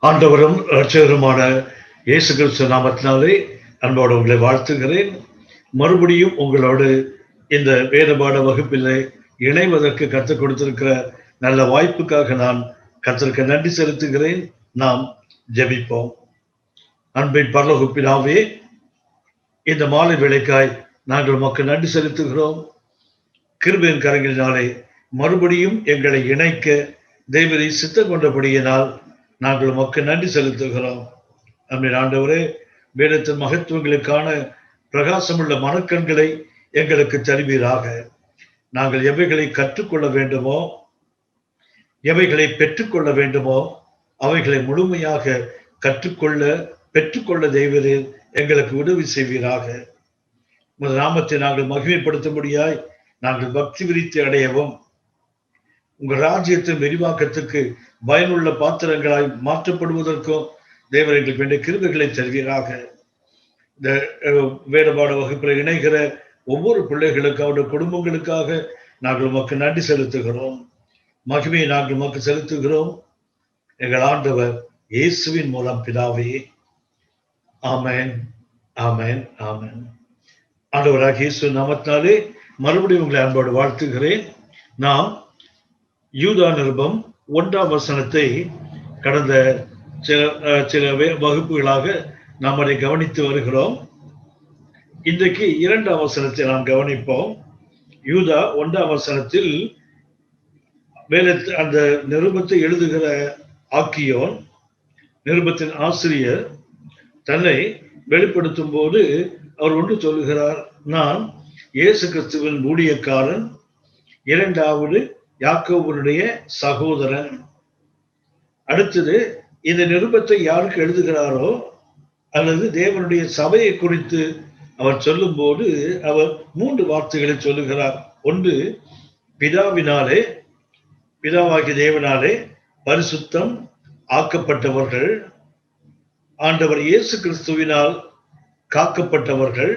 ஆண்டவரும் இரட்சகருமான இயேசு கிறிஸ்து நாமத்தினாலே அன்போடு உங்களை வாழ்த்துகிறேன். மறுபடியும் உங்களோடு இந்த வேதபாட வகுப்பிலே இணைவதற்கு கற்றுக் கொடுத்திருக்கிற நல்ல வாய்ப்புக்காக நான் கர்த்தருக்கு நன்றி செலுத்துகிறேன். நாம் ஜெபிப்போம். அன்பின் பரலோக பிதாவே, இந்த மாலை வேளைக்காய் நாங்கள் உமக்கு நன்றி செலுத்துகிறோம். கிருபையின் கரங்களினாலே மறுபடியும் எங்களை இணைக்க தேவனை சித்தம் கொண்டபடியினால் நாங்கள் உமக்கு நன்றி செலுத்துகிறோம். அன்பின் ஆண்டவரே, வேதத்தின் மகத்துவங்களுக்கான பிரகாசமுள்ள மனக்கண்களை எங்களுக்கு தருவீராக. நாங்கள் எவைகளை கற்றுக்கொள்ள வேண்டுமோ, எவைகளை பெற்றுக்கொள்ள வேண்டுமோ, அவைகளை முழுமையாக கற்றுக்கொள்ள பெற்றுக்கொள்ள தேவரே எங்களுக்கு உதவி செய்வீராக. உமது நாமத்தை நாங்கள் மகிமைப்படுத்தும்படியாய் நாங்கள் பக்தி விருத்தி அடையவும், உங்கள் ராஜ்யத்தின் விரிவாக்கத்துக்கு பயனுள்ள பாத்திரங்களாய் மாற்றப்படுவதற்கும் தேவன் எங்களுக்கு வேண்டிய கிருபைகளை தருவீராக. இந்த வேதபாட வகுப்பில் இணைகிற ஒவ்வொரு பிள்ளைகளுக்கு, அவருடைய குடும்பங்களுக்காக நாங்கள் உமக்கு நன்றி செலுத்துகிறோம். மகிமையை நாங்கள் உமக்கு செலுத்துகிறோம். எங்கள் ஆண்டவர் இயேசுவின் மூலம் பிதாவே, ஆமென், ஆமென், ஆமென். ஆண்டவராக இயேசு நாமத்தினாலே மறுபடியும் உங்களை அன்போடு வாழ்த்துகிறேன். நாம் யூதா நிருபம் 1ஆம் வசனத்தை கடந்த சில வகுப்புகளாக நாம் அதை கவனித்து வருகிறோம். இன்றைக்கு 2ஆம் வசனத்தை நாம் கவனிப்போம். யூதா 1ஆம் வசனத்தில் அந்த நிருபத்தை எழுதுகிற ஆக்கியோன், நிருபத்தின் ஆசிரியர், தன்னை வெளிப்படுத்தும் போது அவர் ஒன்று சொல்லுகிறார்: நான் இயேசு கிறிஸ்துவின் ஊழியக்காரன், இரண்டாவது யாக்கோபுடைய சகோதரன். அடுத்தது, இந்த நிருபத்தை யாருக்கு எழுதுகிறாரோ அல்லது தேவனுடைய சபையை குறித்து அவர் சொல்லும் போது அவர் 3 வார்த்தைகளை சொல்லுகிறார். ஒன்று, பிதாவினாலே, பிதாவாகிய தேவனாலே பரிசுத்தம் ஆக்கப்பட்டவர்கள், ஆண்டவர் இயேசு கிறிஸ்துவினால் காக்கப்பட்டவர்கள்.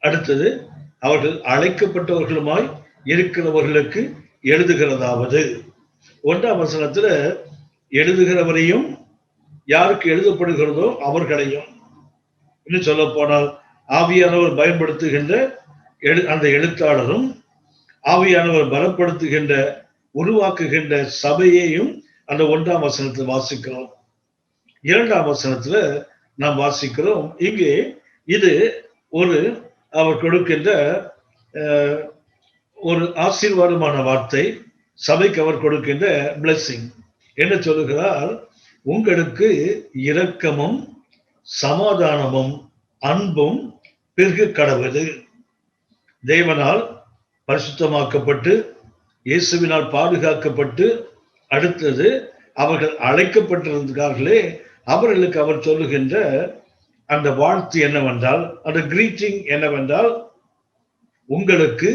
அடுத்தது, அவர்கள் அழைக்கப்பட்டவர்களுமாய் இருக்கிறவர்களுக்கு எழுதுகிறதாவது. 1ஆம் வசனத்துல எழுதுகிறவரையும், யாருக்கு எழுதப்படுகிறதோ அவர்களையும், இன்னும் சொல்ல போனால் ஆவியானவர் பயன்படுத்துகின்ற அந்த எழுத்தாளரும், ஆவியானவர் பலப்படுத்துகின்ற உருவாக்குகின்ற சபையையும் அந்த 1ஆம் வசனத்தில் வாசிக்கிறோம். 2ஆம் வசனத்துல நாம் வாசிக்கிறோம், இங்கே இது ஒரு அவர் கொடுக்கின்ற ஒரு ஆசீர்வாதமான வார்த்தை, சபைக்கு அவர் கொடுக்கின்ற பிளெஸிங். என்ன சொல்லுகிறார்? உங்களுக்கு இரக்கமும் சமாதானமும் அன்பும் பெருக கடவுது. தேவனால் பரிசுத்தமாக்கப்பட்டு, இயேசுவினால் பாதுகாக்கப்பட்டு, அடுத்தது அவர்கள் அழைக்கப்பட்டிருந்தார்களே, அவர்களுக்கு அவர் சொல்லுகின்ற அந்த வாழ்த்து என்னவென்றால், அந்த கிரீட்டிங் என்னவென்றால், உங்களுக்கு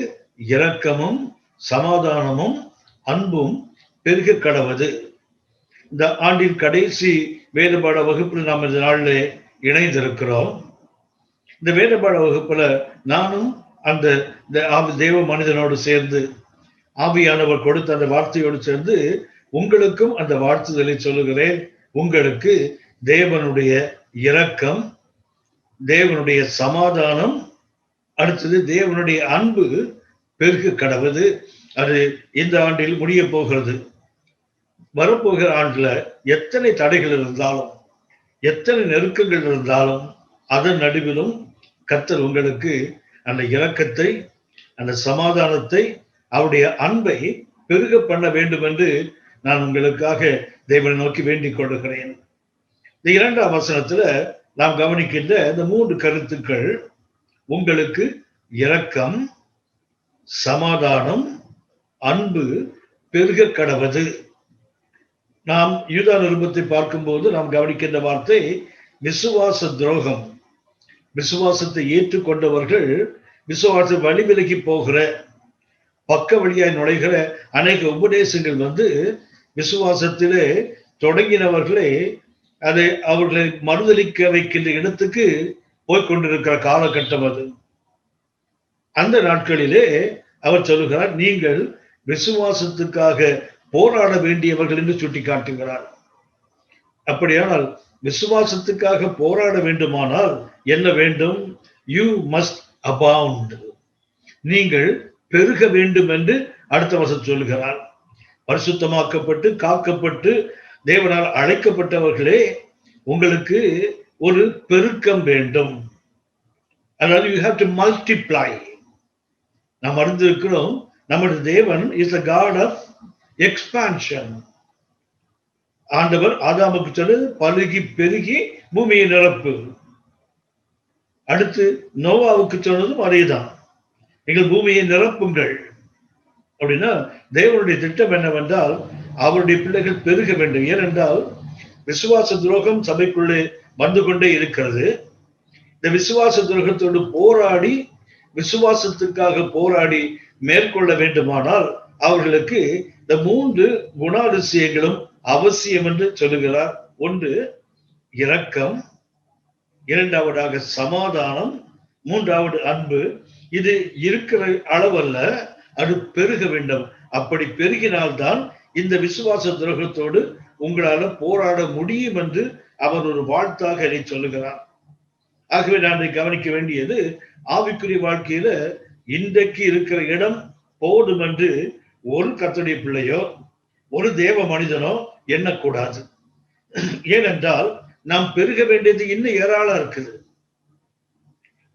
இரக்கமும் சமாதானமும் அன்பும் பெருக கடவுது. இந்த ஆண்டின் கடைசி வேதபாட வகுப்பில் நாம் இந்த நாளிலே இணைந்திருக்கிறோம். இந்த வேதபாட வகுப்புல நானும் அந்த தேவ மனிதனோடு சேர்ந்து, ஆவியானவர் கொடுத்த அந்த வார்த்தையோடு சேர்ந்து உங்களுக்கும் அந்த வாழ்த்துதலை சொல்லுகிறேன். உங்களுக்கு தேவனுடைய இரக்கம், தேவனுடைய சமாதானம், அடுத்தது தேவனுடைய அன்பு பெருக கடவுது. அது இந்த ஆண்டில் முடிய போகிறது. வரப்போகிற ஆண்டுல எத்தனை தடைகள் இருந்தாலும், எத்தனை நெருக்கங்கள் இருந்தாலும், அதன் நடுவிலும் கர்த்தர் உங்களுக்கு அந்த இரக்கத்தை, அந்த சமாதானத்தை, அவருடைய அன்பை பெருக பண்ண வேண்டும் என்று நான் உங்களுக்காக தேவனை நோக்கி வேண்டிக் கொள்கிறேன். இந்த 2ஆம் வசனத்துல நாம் கவனிக்கின்ற இந்த 3 கருத்துக்கள், உங்களுக்கு இரக்கம், சமாதானம், அன்பு பெருக கடவுது. நாம் யூதா நிருபத்தை பார்க்கும்போது நாம் கவனிக்கின்ற வார்த்தை விசுவாச துரோகம். விசுவாசத்தை ஏற்றுக்கொண்டவர்கள் விசுவாச வழி விலகி போகிற, பக்க வழியாய் நுழைகிற அநேக உபதேசங்கள் விசுவாசத்திலே தொடங்கினவர்களே அதை அவர்களை மறுதலிக்க வைக்கின்ற இடத்துக்கு போய்கொண்டிருக்கிற காலகட்டம் அது. அந்த நாட்களிலே அவர் சொல்லுகிறார், நீங்கள் விசுவாசத்துக்காக போராட வேண்டியவர்கள் என்று சுட்டி காட்டுகிறார். அப்படியானால் விசுவாசத்துக்காக போராட வேண்டுமானால் என்ன வேண்டும்? You must abound. நீங்கள் பெருக வேண்டும் என்று அடுத்த வசனம் சொல்லுகிறார். பரிசுத்தமாக்கப்பட்டு காக்கப்பட்டு தேவனால் அழைக்கப்பட்டவர்களே, உங்களுக்கு ஒரு பெருக்கம் வேண்டும். அதாவது யூ ஹேவ் டு மல்டிப்ளை. நாம் அறிந்திருக்கிறோம், நம்முடைய தேவன் is a God of expansion. ஆண்டவர் ஆதாமுக்கு சொன்னது பலுகி பெருகி பூமியை நிரப்பு. அடுத்து நோவாவுக்கு சொன்னதும் அதேதான், நீங்கள் பூமியை நிரப்புங்கள். அப்படின்னா தேவனுடைய திட்டம் என்னவென்றால் அவருடைய பிள்ளைகள் பெருக வேண்டும். ஏனென்றால் விசுவாச துரோகம் சபைக்குள்ளே வந்து கொண்டே இருக்கிறது. இந்த விசுவாச துரோகத்தோடு போராடி, விசுவாசத்துக்காக போராடி மேற்கொள்ள வேண்டுமானால் அவர்களுக்கு இந்த 3 குணாதிசயங்களும் அவசியம் என்று சொல்லுகிறார். ஒன்று இரக்கம், இரண்டாவதாக சமாதானம், மூன்றாவது அன்பு. இது இருக்கிற அளவல்ல, அது பெருக வேண்டும். அப்படி பெருகினால்தான் இந்த விசுவாச துரோகத்தோடு உங்களால போராட முடியும் என்று அவர் ஒரு வாழ்த்தாக இதை சொல்லுகிறார். ஆகவே நான் கவனிக்க வேண்டியது, ஆவிக்குரிய வாழ்க்கையில இன்றைக்கு இருக்கிற இடம் போதும் என்று ஒரு கர்த்தருடைய பிள்ளையோ ஒரு தேவ மனிதனோ எண்ணக்கூடாது. ஏனென்றால் நாம் பெருக வேண்டியது இன்னும் ஏராளம் இருக்குது.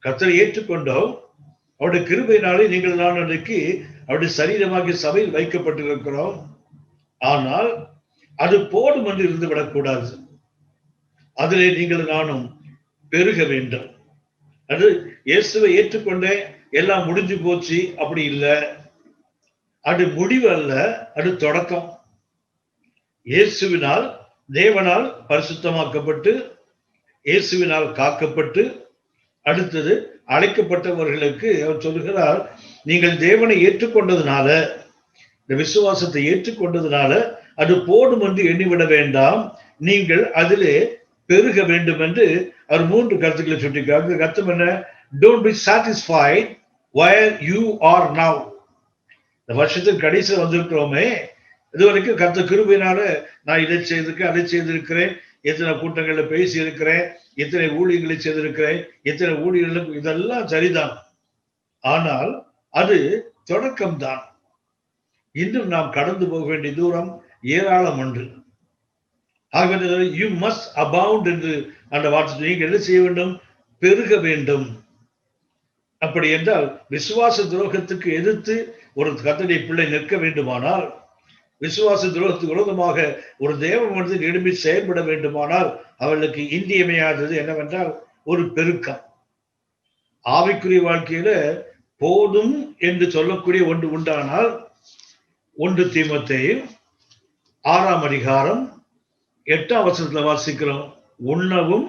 கர்த்தரை ஏற்றுக்கொண்டோம், அவருடைய கிருபையினாலே நீங்கள் நான் அன்றைக்கு அவருடைய சரீரமாகிய சபையில் வைக்கப்பட்டிருக்கிறோம். ஆனால் அது போதும் என்று இருந்து விடக்கூடாது. அதிலே நீங்கள் நானும் பெருக வேண்டும். அது இயேசுவை ஏற்றுக்கொண்டே எல்லாம் முடிஞ்சு போச்சு அப்படி இல்லை. அது முடிவு அல்ல, அது தொடக்கம். இயேசுவினால் தேவனால் பரிசுத்தமாக்கப்பட்டு இயேசுவினால் காக்கப்பட்டு அடுத்தது அழைக்கப்பட்டவர்களுக்கு அவர் சொல்லுகிறார், நீங்கள் தேவனை ஏற்றுக்கொண்டதுனால, இந்த விசுவாசத்தை ஏற்றுக்கொண்டதுனால அது போடும் என்று எண்ணிவிட வேண்டாம், நீங்கள் அதிலே பெருக வேண்டும் என்று அவர் 3 கருத்துக்களை சொல்லியிருக்காங்க. கருத்து என்ன? Don't be satisfied where you are now. இந்த வருஷத்தின் கடைசியில் வந்திருக்கிறோமே, இதுவரைக்கும் கர்த்தர் கிருபையினால நான் இதை செய்திருக்கேன், அதை செய்திருக்கிறேன், எத்தனை கூட்டங்கள்ல பேசி இருக்கிறேன், எத்தனை ஊழியர்களை செய்திருக்கிறேன், எத்தனை ஊழியர்களுக்கு, இதெல்லாம் சரிதான். ஆனால் அது தொடக்கம்தான். இன்னும் நாம் கடந்து போக வேண்டிய தூரம் ஏராளம் ஒன்று. ஆகவே யூ மஸ்ட் அபவுண்ட் என்று அந்த வார்த்தை நீங்கள் என்ன செய்ய வேண்டும்? பெருக வேண்டும். அப்படி என்றால் விசுவாச துரோகத்துக்கு எதிர்த்து ஒரு கர்த்தருடைய பிள்ளை நிற்க வேண்டுமானால், விசுவாச துரோகத்துக்கு விரோதமாக ஒரு தேவ மனிதன் எழுப்பி செயல்பட வேண்டுமானால் அவர்களுக்கு இன்றியமையாதது என்னவென்றால் ஒரு பெருக்கம். ஆவிக்குரிய வாழ்க்கையில போதும் என்று சொல்லக்கூடிய ஒன்று உண்டானால் 1 தீமோத்தேயு 6ஆம் அதிகாரம் 8ஆம் வசனத்துல வாசிக்கிறோம், உண்ணவும்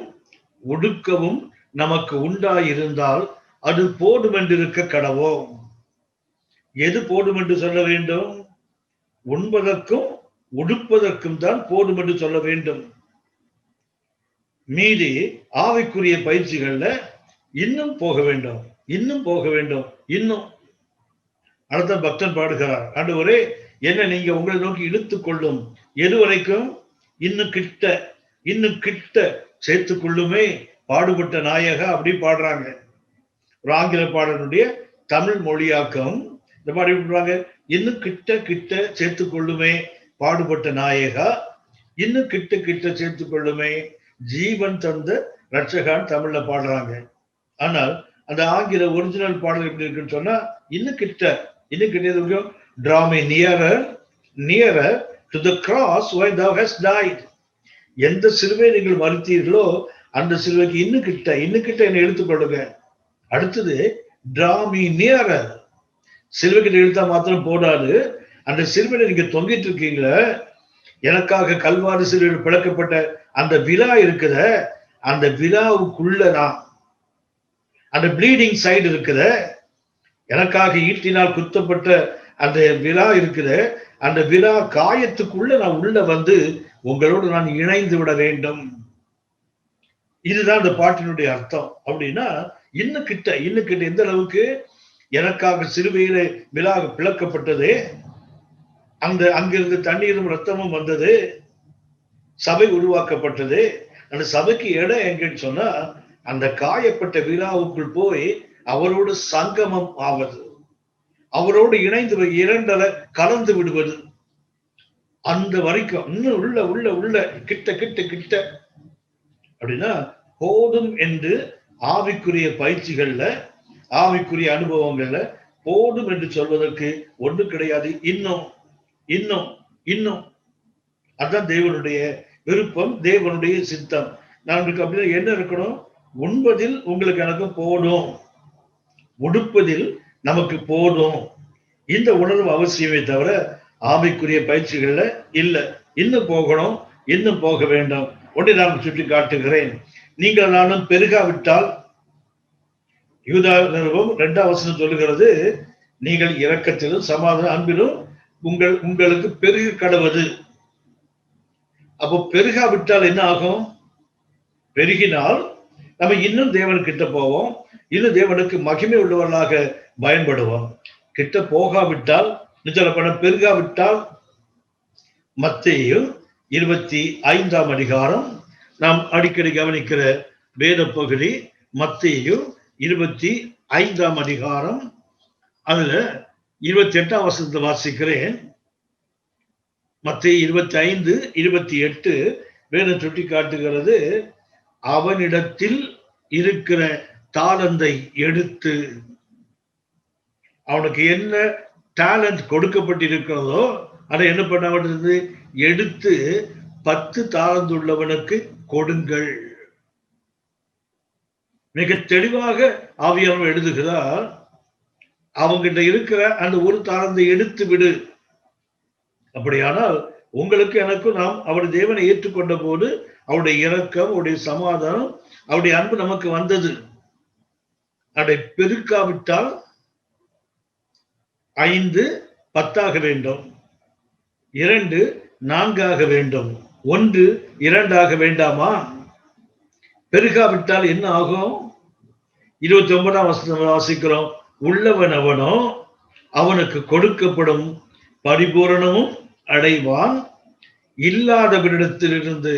உடுக்கவும் நமக்கு உண்டாயிருந்தால் அது போதும் என்று இருக்க கடவோம். எது போதும் என்று சொல்ல வேண்டும்? உண்பதற்கும் உடுப்பதற்கும் தான் போதும் என்று சொல்ல வேண்டும். மீதி ஆவிக்குரிய பயிற்சிகள்ல இன்னும் போக வேண்டும், இன்னும் போக வேண்டும், இன்னும். அடுத்த பக்தன் பாடுகிறார், ஆண்டவரே என்ன நீங்க உங்களை நோக்கி இழுத்துக் கொள்ளும் எது வரைக்கும்? இன்னும் கிட்ட, இன்னும் கிட்ட சேர்த்துக் கொள்ளுமே பாடுபட்ட நாயகா, அப்படி பாடுறாங்க. ஒரு ஆங்கில பாடலுடைய தமிழ் மொழியாக்கம் இந்த மாதிரி சொல்றாங்க, இன்னும் கிட்ட கிட்ட சேர்த்துக் கொள்ளுமே பாடுபட்ட நாயகா, இன்னும் கிட்ட கிட்ட சேர்த்துக் கொள்ளுமே ஜீவன் தந்த ரட்சகான் தமிழ்ல பாடுறாங்க. ஆனால் அந்த ஆங்கில ஒரிஜினல் பாடல் எப்படி இருக்குன்னு சொன்னா, இன்னும் கிட்ட, இன்னும் கிட்ட, draw me nearer, nearer to the cross where thou hast died. எந்த சிலுவை நீங்கள் மறுத்தீர்களோ அந்த சிலுவைக்கு இன்னும் கிட்ட, இன்னும் கிட்ட என்னை எடுத்துக்கொள்ளுங்க. அடுத்தது draw me nearer. சிலுவைக்கு இழுத்தா மாத்திரம் போடாது, அந்த சிலுவையில நீங்க தொங்கிட்டு இருக்கீங்கள, எனக்காக கல்வாரி சிலுவையில் பிளக்கப்பட்ட அந்த விழா இருக்குத, அந்த விழாவுக்குள்ளதான் அந்த ப்ளீடிங் சைடு இருக்குத, எனக்காக ஈட்டினால் குத்தப்பட்ட அந்த விழா இருக்குத, அந்த விழா காயத்துக்குள்ள நான் உள்ள வந்து உங்களோடு நான் இணைந்து விட வேண்டும். இதுதான் அந்த பாட்டினுடைய அர்த்தம். அப்படின்னா இன்னும் கிட்ட, இன்னும் கிட்ட. எந்த அளவுக்கு? எனக்காக சிலுவையில விழா பிளக்கப்பட்டது, அந்த அங்கிருந்து தண்ணீரும் ரத்தமும் வந்தது, சபை உருவாக்கப்பட்டது. அந்த சபைக்கு இடம் எங்கன்னு சொன்னா அந்த காயப்பட்ட விழாவுக்குள் போய் அவரோடு சங்கமம் ஆவது, அவரோடு இணைந்து இரண்டல கலந்து விடுவது. அந்த வரைக்கும் இன்னும் உள்ள உள்ள உள்ள கிட்ட கிட்ட கிட்ட அப்படின்னா போதும் என்று ஆவிக்குரிய பயிற்சிகள்ல, ஆவிக்குரிய அனுபவங்கள்ல போதும் என்று சொல்வதற்கு ஒன்று கிடையாது. இன்னும் இன்னும் இன்னும் அதுதான் தேவனுடைய விருப்பம், தேவனுடைய சித்தம். நமக்கு அப்படின்னா என்ன இருக்கணும்? உண்பதில் உங்களுக்கு எனக்கு போதும், உடுப்பதில் நமக்கு போதும், இந்த உணர்வு அவசியமே தவிர ஆவிக்குரிய பயிற்சிகள்ல இல்ல. இன்னும் போகணும், இன்னும் போக வேண்டும். ஒன்றை நான் சுட்டி காட்டுகிறேன். நீங்கள் நானும் பெருகாவிட்டால், யூதா நிருபம் 2ஆம் வசனம் சொல்லுகிறது, நீங்கள் இரக்கத்திலும் சமாதான அன்பிலும் உங்களுக்கு பெருக கடவது. அப்போ பெருகாவிட்டால் என்ன ஆகும்? பெருகினால் நம்ம இன்னும் தேவன் கிட்ட போவோம், இன்னும் தேவனுக்கு மகிமை உள்ளவர்களாக பயன்படுவோம். கிட்ட போகாவிட்டால், நிச்சல பெருகாவிட்டால், மத்தேயு 25ஆம் அதிகாரம் நாம் அடிக்கடி கவனிக்கிற வேத பகுதி, மத்தேயு 25ஆம் அதிகாரம், அதுல 28ஆம் வசனத்தை வாசிக்கிறேன். மத்தேயு 25:28 வேதம் சுட்டி காட்டுகிறது, அவனிடத்தில் இருக்கிற தாளந்தை எடுத்து, அவனுக்கு என்ன டேலண்ட் கொடுக்கப்பட்டிருக்கிறதோ அதை என்ன பண்ண எடுத்து 10 தாளந்து உள்ளவனுக்கு கொடுங்கள். மிக தெளிவாக ஆவியானவர் எழுதுகிறார், அவங்கிட்ட இருக்கிற அந்த ஒரு தாளந்தை எடுத்து விடு. அப்படியானால் உங்களுக்கு எனக்கும் நாம் அவருடைய தேவனை ஏற்றுக்கொண்ட போது அவருடைய இரக்கம், அவருடைய சமாதானம், அவருடைய அன்பு நமக்கு வந்தது. அதை பெருக்காவிட்டால் 5 10 வேண்டும், 2 4 வேண்டும், 1 2 வேண்டாமா? பெருகாவிட்டால் என்ன ஆகும்? 29ஆம் வசனம் வாசிக்கிறோம், உள்ளவன் அவனோ அவனுக்கு கொடுக்கப்படும், பரிபூரணமும் அடைவான், இல்லாதவரிடத்திலிருந்து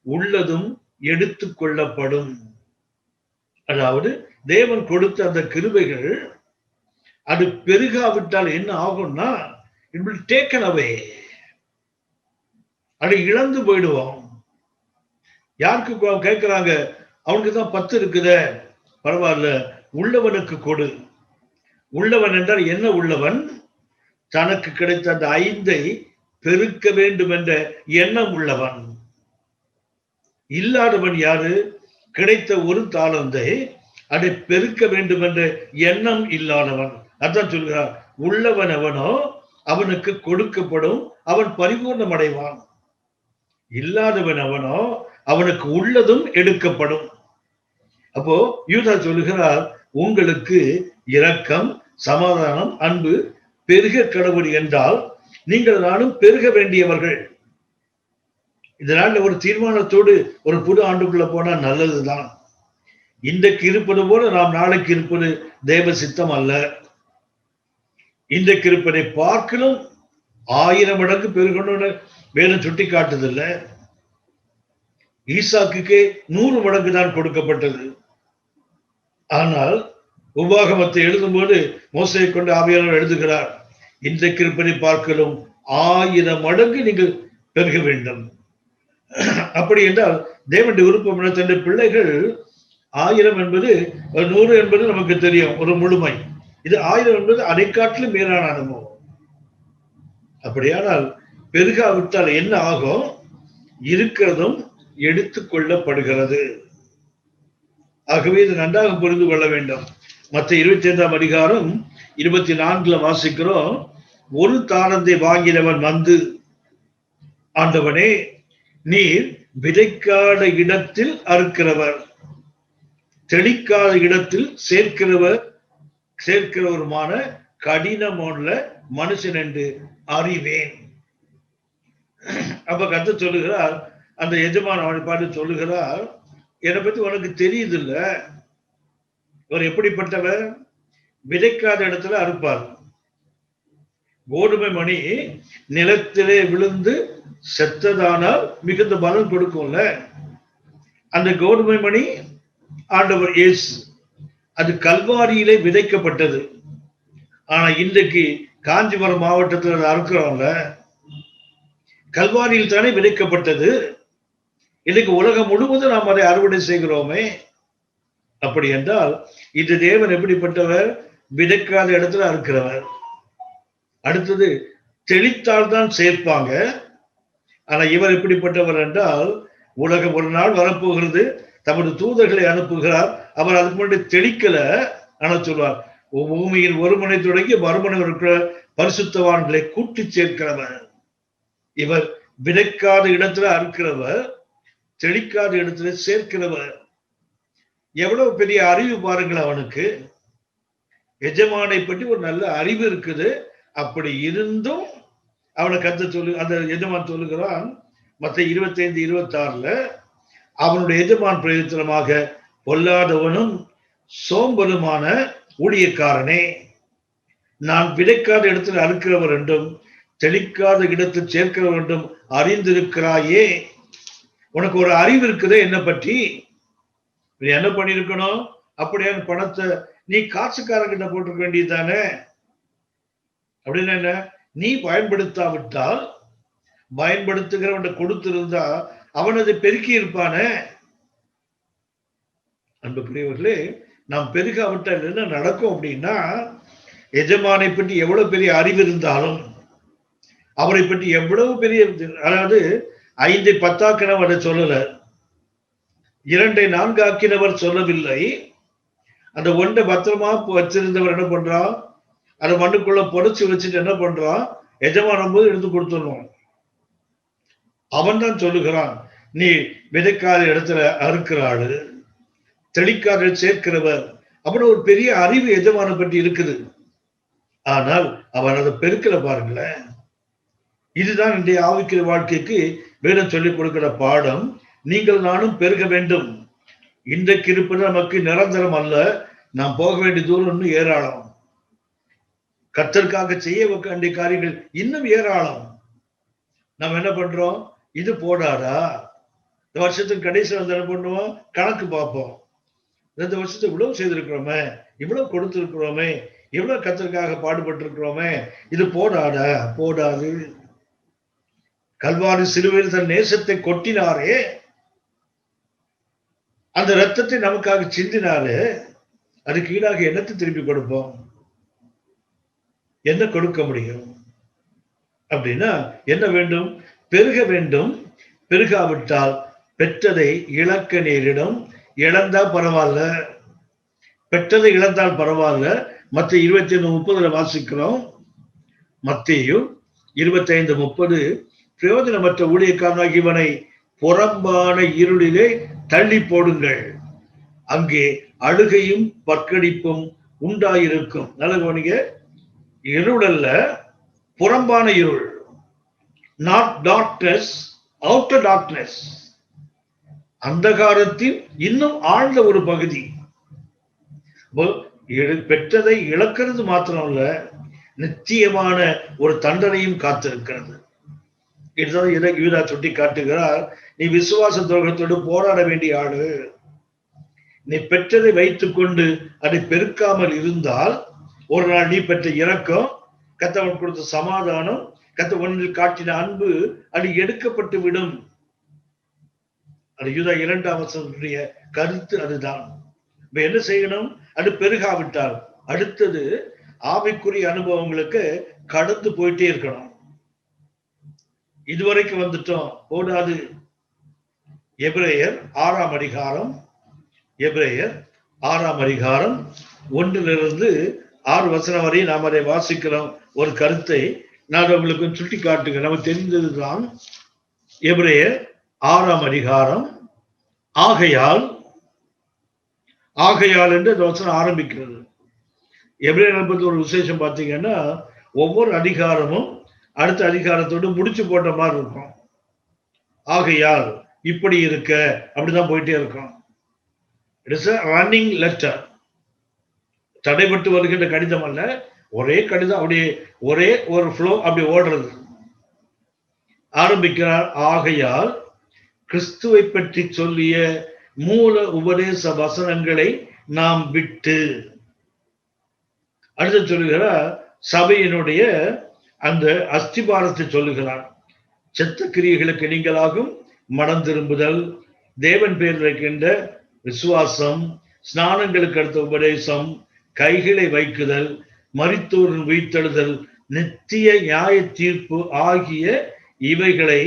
உள்ளதும் எடுத்து கொள்ளப்படும். அதாவது தேவன் கொடுத்த அந்த கிருபைகள் அது பெருகாவிட்டால் என்ன ஆகும்னா, it will taken away. அதை இழந்து போயிடுவோம். யாருக்கு கேட்கிறாங்க? அவனுக்கு தான் 10 இருக்குதே, பரவாயில்ல, உள்ளவனுக்கு கொடு. உள்ளவன் என்றால் என்ன? உள்ளவன் தனக்கு கிடைத்த அந்த 5ஐ பெருக்க வேண்டும் என்ற எண்ணம் உள்ளவன். இல்லாதவன் யாரு? கிடைத்த ஒரு தாளந்தை அதை பெருக்க வேண்டும் என்ற எண்ணம் இல்லாதவன். அதான் சொல்கிறார், உள்ளவன் அவனோ அவனுக்கு கொடுக்கப்படும், அவன் பரிபூர்ணம் அடைவான். இல்லாதவன் அவனோ அவனுக்கு உள்ளதும் எடுக்கப்படும். அப்போ யூதா சொல்லுகிறார், உங்களுக்கு இரக்கம், சமாதானம், அன்பு பெருக கடவுள் என்றால் நீங்கள் நானும் பெருக வேண்டியவர்கள். இதனால ஒரு தீர்மானத்தோடு ஒரு புது ஆண்டுக்குள்ள போனா நல்லதுதான். இன்றைக்கு இருப்பது போல நாம் நாளைக்கு இருப்பது தேவ சித்தம் அல்ல. இன்றைக்கு இருப்பதை பார்க்கலும் 1000 மடங்கு பெருகணும்னு வேதம் சுட்டி காட்டுதில்ல. ஈசாக்குக்கே 100 மடங்கு தான் கொடுக்கப்பட்டது. ஆனால் உபாகமத்தை எழுதும்போது மோசையை கொண்டு ஆவியானவர் எழுதுகிறார், இன்றைக்கு இருப்பதை பார்க்கலும் 1000 மடங்கு நீங்கள் பெருக வேண்டும். அப்படி என்றால் தேவனுடைய விருப்பம் என தன்னுடைய பிள்ளைகள் 1000 என்பது 100 என்பது நமக்கு தெரியும், ஒரு முழுமை. இது 1000 என்பது அதை காட்டிலும் மேலான அனுபவம். அப்படியானால் பெருகாவிட்டால் என்ன ஆகும்? இருக்கிறதும் எடுத்துக் கொள்ளப்படுகிறது. ஆகவே இது நன்றாக புரிந்து கொள்ள வேண்டும். மற்ற 25ஆம் அதிகாரம் 24 வாசிக்கிறோம், ஒரு தாளந்தை வாங்கினவன் வந்து, ஆண்டவனே, நீர் விதைக்காத இடத்தில் அறுக்கிறவர், தெளிக்காத இடத்தில் சேர்க்கிறவருமான கடினமுள்ள மனுஷன் என்று அறிவேன். அப்ப கர்த்தர் சொல்லுகிறார், அந்த எஜமான் அவனை பார்த்து சொல்லுகிறார், என்னை பத்தி உனக்கு தெரியுது இல்ல, இவர் எப்படிப்பட்டவர்? விதைக்காத இடத்துல அறுப்பார், கோதுமை மணி நிலத்திலே விழுந்து செத்ததானால் மிகுந்த பலன் கொடுக்கும்ல. அந்த கோதுமை மணி ஆண்டவர் இயேசு, அது கல்வாரியிலே விதைக்கப்பட்டது. ஆனா இன்றைக்கு காஞ்சிபுரம் மாவட்டத்தில் அறுக்கிறோம்ல, கல்வாரியில் தானே விதைக்கப்பட்டது. இன்னைக்கு உலகம் முழுவதும் நாம் அதை அறுவடை செய்கிறோமே. அப்படி என்றால் இந்த தேவன் எப்படிப்பட்டவர்? விதைக்காத இடத்துல அறுக்கிறவர். அடுத்தது தெளித்தால் தான் சேர்ப்பாங்க. ஆனா இவர் எப்படிப்பட்டவர் என்றால், உலகம் ஒரு நாள் வரப்போகிறது, தமது தூதர்களை அனுப்புகிறார். அவர் அதுக்கு முன்னாடி தெளிக்கல. ஆனா சொல்வார், பூமியின் ஒரு முனை தொடங்கி மறுமுனை இருக்கிற பரிசுத்தவான்களை கூட்டி சேர்க்கிறவர். இவர் விதைக்காத இடத்துல அறுக்கிறவர், தெளிக்காத இடத்துல சேர்க்கிறவர். எவ்வளவு பெரிய அறிவு பாருங்கள் அவனுக்கு. எஜமானை பற்றி ஒரு நல்ல அறிவு இருக்குது. அப்படி இருந்தும் அவனை கத்த சொல்லு, அந்த எஜமான் சொல்லுகிறான் மத்த 25:26, அவனுடைய எஜமான் பிரயோஜனமாக பொல்லாதவனும் சோம்பலுமான ஊழியக்காரனே, நான் விதைக்காத இடத்தில் அறுக்கிறவர் என்றும் தெளிக்காத இடத்தில் சேர்க்கிறவர் என்றும் அறிந்திருக்கிறாயே. உனக்கு ஒரு அறிவு இருக்குதே என்ன பற்றி. நீ என்ன பண்ணிருக்கணும்? அப்படியான பணத்தை நீ காசுக்காரங்கிட்ட போட்டிருக்க வேண்டியதுதானே. அப்படின்னு என்ன? நீ பயன்படுத்தாவிட்டால் பயன்படுத்துகிறவன் கொடுத்திருந்தா அவன் அதை பெருக்கி இருப்பானே. அன்புக்குரியவர்களே, நாம் பெருகாவிட்டால் என்ன நடக்கும் அப்படின்னா, எஜமானை பற்றி எவ்வளவு பெரிய அறிவு இருந்தாலும், அவரை பற்றி எவ்வளவு பெரிய, அதாவது 5 10 அதை சொல்லல, 2 4 சொல்லவில்லை. அந்த 1 பத்திரமா வச்சிருந்தவர் என்ன பண்றான்? அதை மண்ணுக்குள்ள புதைச்சு வச்சுட்டு என்ன பண்றான்? எஜமானம் போது எடுத்து கொடுத்துடணும். அவன் தான் சொல்லுகிறான், நீ விதைக்காத இடத்துல அறுக்கிறாள், தெளிக்காத சேர்க்கிறவர். அப்படின்னு ஒரு பெரிய அறிவு எஜமான பற்றி இருக்குது. ஆனால் அவன் அதை பெருக்கல பாருங்களேன். இதுதான் இன்றைய ஆவிக்கிற வாழ்க்கைக்கு வேதம் சொல்லிக் கொடுக்கிற பாடம். நீங்கள் நானும் பெருக வேண்டும். இன்றைக்கு இருப்பது நமக்கு நிரந்தரம் அல்ல. நாம் போக வேண்டிய தூரம் இன்னும் ஏராளம். கர்த்தருக்காக செய்ய வேண்டிய காரியங்கள் இன்னும் ஏராளம். நாம் என்ன பண்றோம்? இது போடாதா, இந்த வருஷத்துக்கு கடைசியில் வந்து என்ன பண்ணுவோம்? கணக்கு பார்ப்போம். இந்த வருஷத்துக்கு இவ்வளவு செய்திருக்கிறோமே, இவ்வளவு கொடுத்திருக்கிறோமே, இவ்வளவு கர்த்தருக்காக பாடுபட்டு இருக்கிறோமே, இது போடாதா? போடாது. கல்வாரி சிலுவையில் தன் நேசத்தை கொட்டினாரே, அந்த ரத்தத்தை நமக்காக சிந்தினாரு. அதுக்கு ஈடாக என்னத்தை திருப்பி கொடுப்போம்? என்ன கொடுக்க முடியும்? அப்படின்னா என்ன வேண்டும்? பெருக வேண்டும். பெருகாவிட்டால் பெற்றதை இழக்க நேரிடும். இழந்தா பரவாயில்ல, பெற்றதை இழந்தால் பரவாயில்ல. மத்திய 25:30 வாசிக்கிறோம். மத்தேயு 25:30, பிரயோஜனமற்ற ஊழியக்காரனாகி இவனை புறம்பான இருளிலே தள்ளி போடுங்கள், அங்கே அழுகையும் பற்கடிப்பும் உண்டாயிருக்கும். நல்ல கவனிங்க, இருள் அல்ல, புறம்பான இருள். Not darkness, outer darkness. அந்தகாரத்தில் இன்னும் ஆழ்ந்த ஒரு பகுதி. பெற்றதை இழக்கிறது மாத்திரமல்ல, நிச்சயமான ஒரு தண்டனையும் காத்திருக்கிறது. இதுதான் யூதா சுட்டி காட்டுகிறார். நீ விசுவாச துரோகத்தோடு போராட வேண்டிய ஆளு. நீ பெற்றதை வைத்துக் கொண்டு அதை பெருக்காமல் இருந்தால், ஒரு நாள் நீ பெற்ற இரக்கம், கர்த்தர் கொடுத்த சமாதானம், கர்த்தர் ஒன்றில் காட்டின அன்பு அது எடுக்கப்பட்டு விடும். அது யூதா 2ஆம் வசனத்துடைய கருத்து அதுதான். இப்ப என்ன செய்யணும்? அது பெருகாவிட்டால் அடுத்தது ஆவிக்குரிய அனுபவங்களுக்கு கடந்து போயிட்டே இருக்கணும். இதுவரைக்கும் வந்துட்டோம், போடாது. எபிரேயர் 6ஆம் அதிகாரம், எபிரேயர் 6ஆம் அதிகாரம் 1-6 வரை நாம் அதை வாசிக்கிறோம். ஒரு கருத்தை நான் உங்களுக்கு சுட்டி காட்டுங்க, நமக்கு தெரிந்ததுதான். எபிரேயர் 6ஆம் அதிகாரம், ஆகையால் என்று அந்த வசனம் ஆரம்பிக்கிறது. எபிரேயர் பத்தி ஒரு விசேஷம் பார்த்தீங்கன்னா, ஒவ்வொரு அதிகாரமும் அடுத்த அதிகாரத்தோடு முடிச்சு போட்ட மாதிரி இருக்கும். ஆகையால் இப்படி இருக்க, அப்படிதான் போயிட்டே இருக்கும். It is a running letter. தடைபட்டு வருகின்ற கடிதம் அல்ல, ஒரே கடிதம் அப்படியே ஒரே ஒரு ஃப்ளோ அப்படி ஓடுறது. ஆரம்பிக்கிறார். ஆகையால் கிறிஸ்துவை பற்றி சொல்லிய மூல உபதேச வசனங்களை நாம் விட்டு, அடுத்து சொல்லுகிறார் சபையினுடைய அந்த அஸ்திபாரத்தை சொல்லுகிறார். செத்த கிரியைகளுக்கு நீங்களாகும் மனம் திரும்புதல், தேவன் பேரில் இருக்கின்ற விசுவாசம், ஸ்நானங்களுக்கு அடுத்த உபதேசம், கைகளை வைக்குதல், மரித்தோரின் உயிர்த்தெழுதல், நித்திய நியாய தீர்ப்பு ஆகிய இவைகளை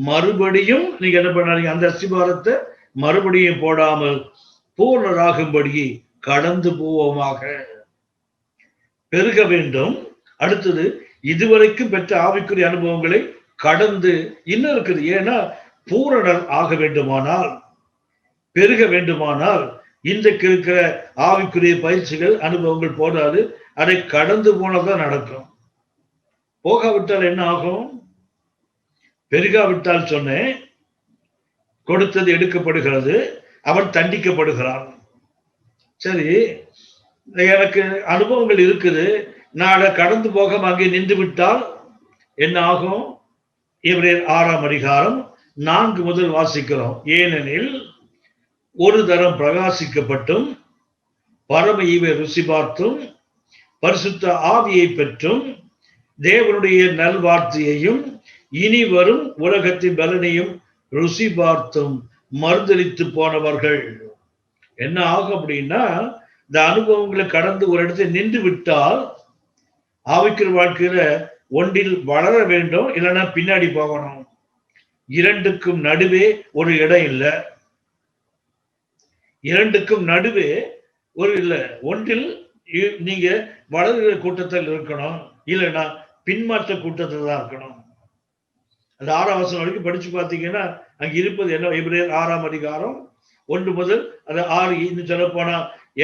மறுபடியும் நீங்க என்ன பண்ணாதீங்க, அந்த அஸ்திபாரத்தை மறுபடியும் போடாமல் பூர்ணராகும்படி கடந்து போவோமாக. பெருக வேண்டும். அடுத்தது இதுவரைக்கும் பெற்ற ஆவிக்குரிய அனுபவங்களை கடந்து இன்னும் இருக்குது. ஏன்னா பூரணர் ஆக வேண்டுமானால், பெருக வேண்டுமானால் இன்றைக்கு இருக்கிற ஆவிக்குரிய பயிற்சிகள் அனுபவங்கள் போதாது, அதை கடந்து போனதான் நடக்கும். போகாவிட்டால் என்ன ஆகும்? பெருகாவிட்டால் சொன்னேன், கொடுத்தது எடுக்கப்படுகிறது, அவன் தண்டிக்கப்படுகிறான். சரி, எனக்கு அனுபவங்கள் இருக்குது, நான் அதை கடந்து போக அங்கே நின்று விட்டால் என்ன ஆகும்? எபிரேயர் 6ஆம் அதிகாரம் 4 முதல் வாசிக்கிறோம். ஏனெனில் ஒரு தரம் பிரகாசிக்கப்பட்டும் பரம ஈவை ருசி பார்த்தும் பரிசுத்த ஆவியை பெற்றும் தேவனுடைய நல்வார்த்தையையும் இனி வரும் உலகத்தின் பலனையும் ருசி பார்த்தும் மறுதளித்து போனவர்கள். என்ன ஆகும் அப்படின்னா, இந்த அனுபவங்களை கடந்து ஒரு இடத்துல நின்று விட்டால் ஆவிக்குரிய வாழ்க்கையில ஒன்றில் வளர வேண்டும், இல்லைன்னா பின்னாடி போகணும். இரண்டுக்கும் நடுவே ஒரு இடம் இல்லை. இரண்டுக்கும் நடுவே ஒரு இல்லை. ஒன்றில் நீங்க வளர்கிற கூட்டத்தில் இருக்கணும், இல்லைன்னா பின்மாற்ற கூட்டத்தில் தான் இருக்கணும். அந்த 6ஆம் வசனம் வரைக்கும் படிச்சு பார்த்தீங்கன்னா அங்க இருப்பது என்ன? எபிரேயர் 6ஆம் அதிகாரம் 1 முதல் அது 6. இன்னும் சொல்ல போனா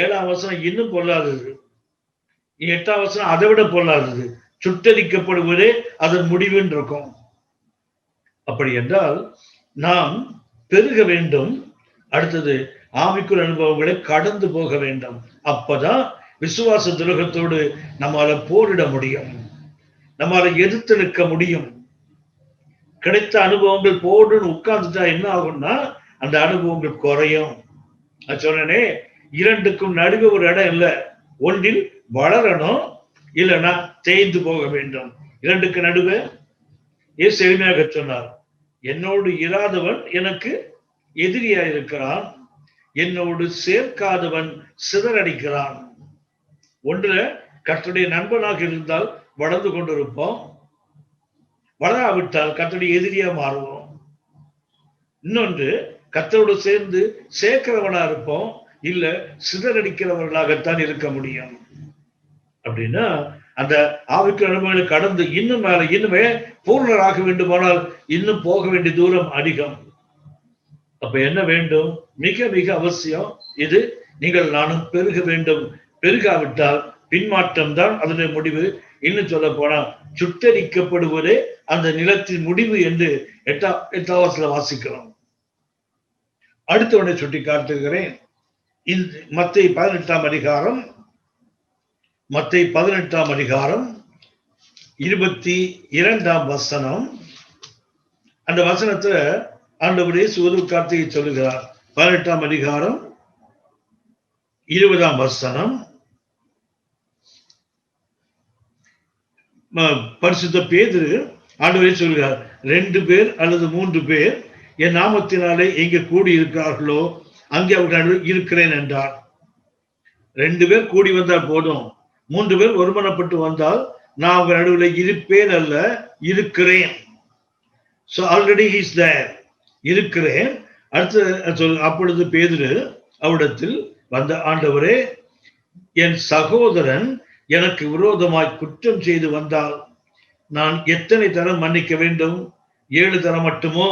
7ஆம் வசனம் இன்னும் பொல்லாதது, 8ஆம் வசனம் அதை விட பொல்லாதது. சுட்டரிக்கப்படுவதே அதன் முடிவுன்னு இருக்கும். அப்படி என்றால் நாம் பெருக வேண்டும். அடுத்தது ஆவிக்குரிய அனுபவங்களை கடந்து போக வேண்டும். அப்பதான் விசுவாச துரோகத்தோடு நம்மால போரிட முடியும், நம்மால எதிர்த்து நிற்க முடியும். கிடைத்த அனுபவங்கள் போடுன்னு உட்கார்ந்துட்டா என்ன ஆகும்னா, அந்த அனுபவங்கள் குறையும். நான் சொன்னேனே, இரண்டுக்கும் நடுவே ஒரு இடம் இல்லை. ஒன்றில் வளரணும், இல்லைன்னா தேய்ந்து போக வேண்டும். இரண்டுக்கு நடுவே இயேசு எளிமையாக சொன்னார், என்னோடு இராதவன் எனக்கு எதிரியா இருக்கிறான், என்னோடு சேர்க்காதவன் சிதறடிக்கிறான். ஒன்றுல கர்த்தருடைய நண்பனாக இருந்தால் வளர்ந்து கொண்டிருப்போம், வளராவிட்டால் கர்த்தருடைய எதிரியா மாறுவோம். இன்னொன்று, கர்த்தரோடு சேர்ந்து சேர்க்கிறவனா இருப்போம், இல்ல சிதறடிக்கிறவர்களாகத்தான் இருக்க முடியும். அப்படின்னா அந்த ஆவிக்குரிய அனுபவங்களை கடந்து இன்னும் மேல இன்னுமே பூர்ணராக வேண்டுமானால் இன்னும் போக வேண்டிய தூரம் அதிகம். அப்ப என்ன வேண்டும்? மிக மிக அவசியம் இது, நீங்கள் நானும் பெருக வேண்டும். பெருகாவிட்டால் பின்மாற்றம் தான் அதனுடைய முடிவு. இன்னும் சொல்ல போனா சுட்டரிக்கப்படுவதே அந்த நிலத்தின் முடிவு என்று 8ஆம் வாசிக்கிறோம். அடுத்தவனை சுட்டி காட்டுகிறேன். மத்தேயு 18ஆம் அதிகாரம் 22ஆம் வசனம். அந்த வசனத்துல ஆண்டவர் இயேசு ஒரு கார்த்திகை சொல்லுகிறார். 18ஆம் அதிகாரம் 20ஆம் வசனம். பரிசுத்த பேதுரு ஆண்டவரே சொல்கிறார், 2 பேர் அல்லது 3 பேர் என் நாமத்தினாலே எங்கே கூடி இருக்கிறார்களோ அங்கே அவர்கள் இருக்கிறேன் என்றார். 2 பேர் கூடி வந்தால் போதும், 3 பேர் ஒருமனப்பட்டு வந்தால் நான் அவங்க நடுவில் இருப்பேன் அல்ல, இருக்கிறேன். So already he is there, இருக்கிறேன். அடுத்து அப்பொழுது பேதுரு அவரிடத்தில் வந்த, ஆண்டவரே, என் சகோதரன் எனக்கு விரோதமாய் குற்றம் செய்து வந்தால் நான் எத்தனை தரம் மன்னிக்க வேண்டும்? 7 தரம் மட்டுமோ?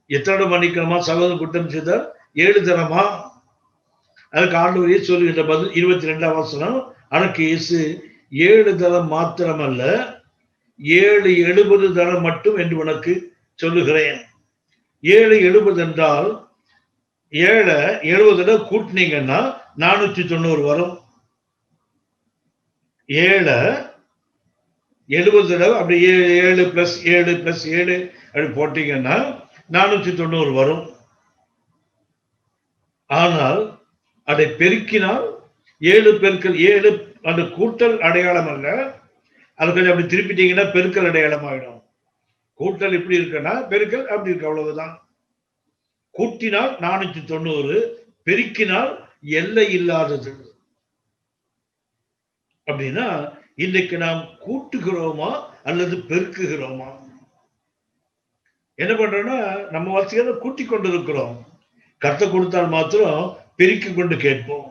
எத்தனை மன்னிக்கணுமா? சகோதரன் குற்றம் செய்தால் 7 தரமா? அதுக்கு ஆண்டவரே சொல்லுகின்ற பதில் 22ஆம் வசனம். அதற்கு இயேசு 7 தரம் மாத்திரமல்ல, 770 தரம் மட்டும் என்று உனக்கு சொல்லுகிறேன். 770 என்றால் 7 70 கூட்டினீங்கன்னா 490 வரும். 7 70 தடவை அப்படி 7 + 7 + 7 அப்படி போட்டீங்கன்னா 490 வரும். ஆனால் அதை பெருக்கினால் 7 × 7 அந்த கூட்டல் அடையாளம் அல்ல, அது கொஞ்சம் அப்படி திருப்பிட்டீங்கன்னா பெருக்கல் அடையாளம் ஆயிடும். கூட்டல் இப்படி இருக்குன்னா பெருக்கல் அப்படி இருக்கு, அவ்வளவுதான். கூட்டினால் 490, பெருக்கினால் எல்லை இல்லாதது. அப்படின்னா இன்றைக்கு நாம் கூட்டுகிறோமா அல்லது பெருக்குகிறோமா? என்ன பண்றோம்னா நம்ம வசதியை கூட்டி கொண்டு இருக்கிறோம். கர்த்தர் கொடுத்தால் மாத்திரம் பெருக்கி கொண்டு கேட்போம்.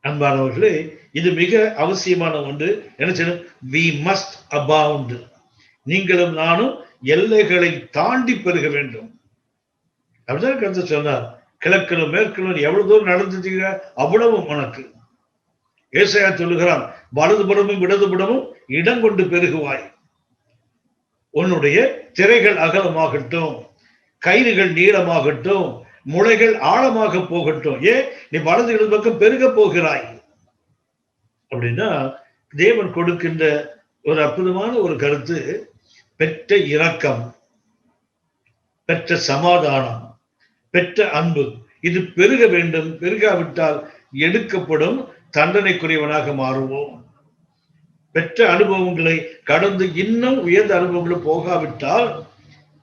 அன்பானவர்களே, இது மிக அவசியமான ஒன்று. என்ன செய்யணும்? we must abound. நீங்களும் நானும் எல்லைகளை தாண்டி பெருக வேண்டும். அப்படிதான் கர்த்தர் சொன்னார். கிழக்கிலும் மேற்கிலும் எவ்வளவு தூரம் நடந்துட்டீங்க அவ்வளவும் உனக்கு. ஏசாயா சொல்லுகிறான், வலதுபுறமும் இடதுபுறமும் இடம் கொண்டு பெருகுவாய். உன்னுடைய திரைகள் அகலமாகட்டும், கயிறுகள் நீளமாகட்டும், முளைகள் ஆழமாக போகட்டும். ஏன் நீ வலது இடது பக்கம் பெருக போகிறாய்? அப்படின்னா தேவன் கொடுக்கின்ற ஒரு அற்புதமான ஒரு கருத்து, பெற்ற இரக்கம், பெற்ற சமாதானம், பெற்ற அன்பு, இது பெருக வேண்டும். பெருகாவிட்டால் எடுக்கப்படும் தண்டனைக்குரியவனாக மாறுவோம். பெற்ற அனுபவங்களை கடந்து இன்னும் உயர்ந்த அனுபவங்களை போகாவிட்டால்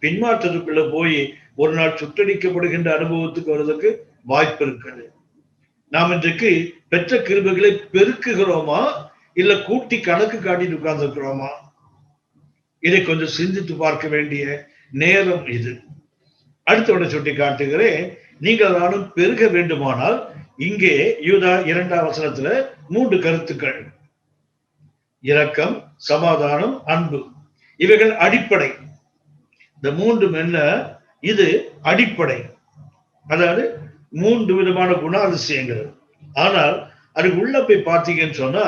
பின்மாற்றத்துக்குள்ள போய் ஒரு நாள் சுட்டடிக்கப்படுகின்ற அனுபவத்துக்கு வருவதற்கு வாய்ப்பு இருக்கிறது. நாம் இன்றைக்கு பெற்ற கிருபைகளை பெருக்குகிறோமா இல்ல கூட்டி கணக்கு காட்டிட்டு உட்கார்ந்து இருக்கிறோமா? இதை கொஞ்சம் சிந்தித்து பார்க்க வேண்டிய நேரம் இது. அடுத்தவனை சுட்டி காட்டுகிறேன். நீங்கள் நானும் பெருக வேண்டுமானால் இங்கே யூதா 2ஆம் வசனத்துல 3 கருத்துக்கள்: இரக்கம், சமாதானம், அன்பு. இவைகள் அடிப்படை. இந்த 3 என்ன? இது அடிப்படை. அதாவது 3 விதமான குணாதிசயங்கள். ஆனால் அதுக்கு உள்ள போய் பார்த்தீங்கன்னு சொன்னா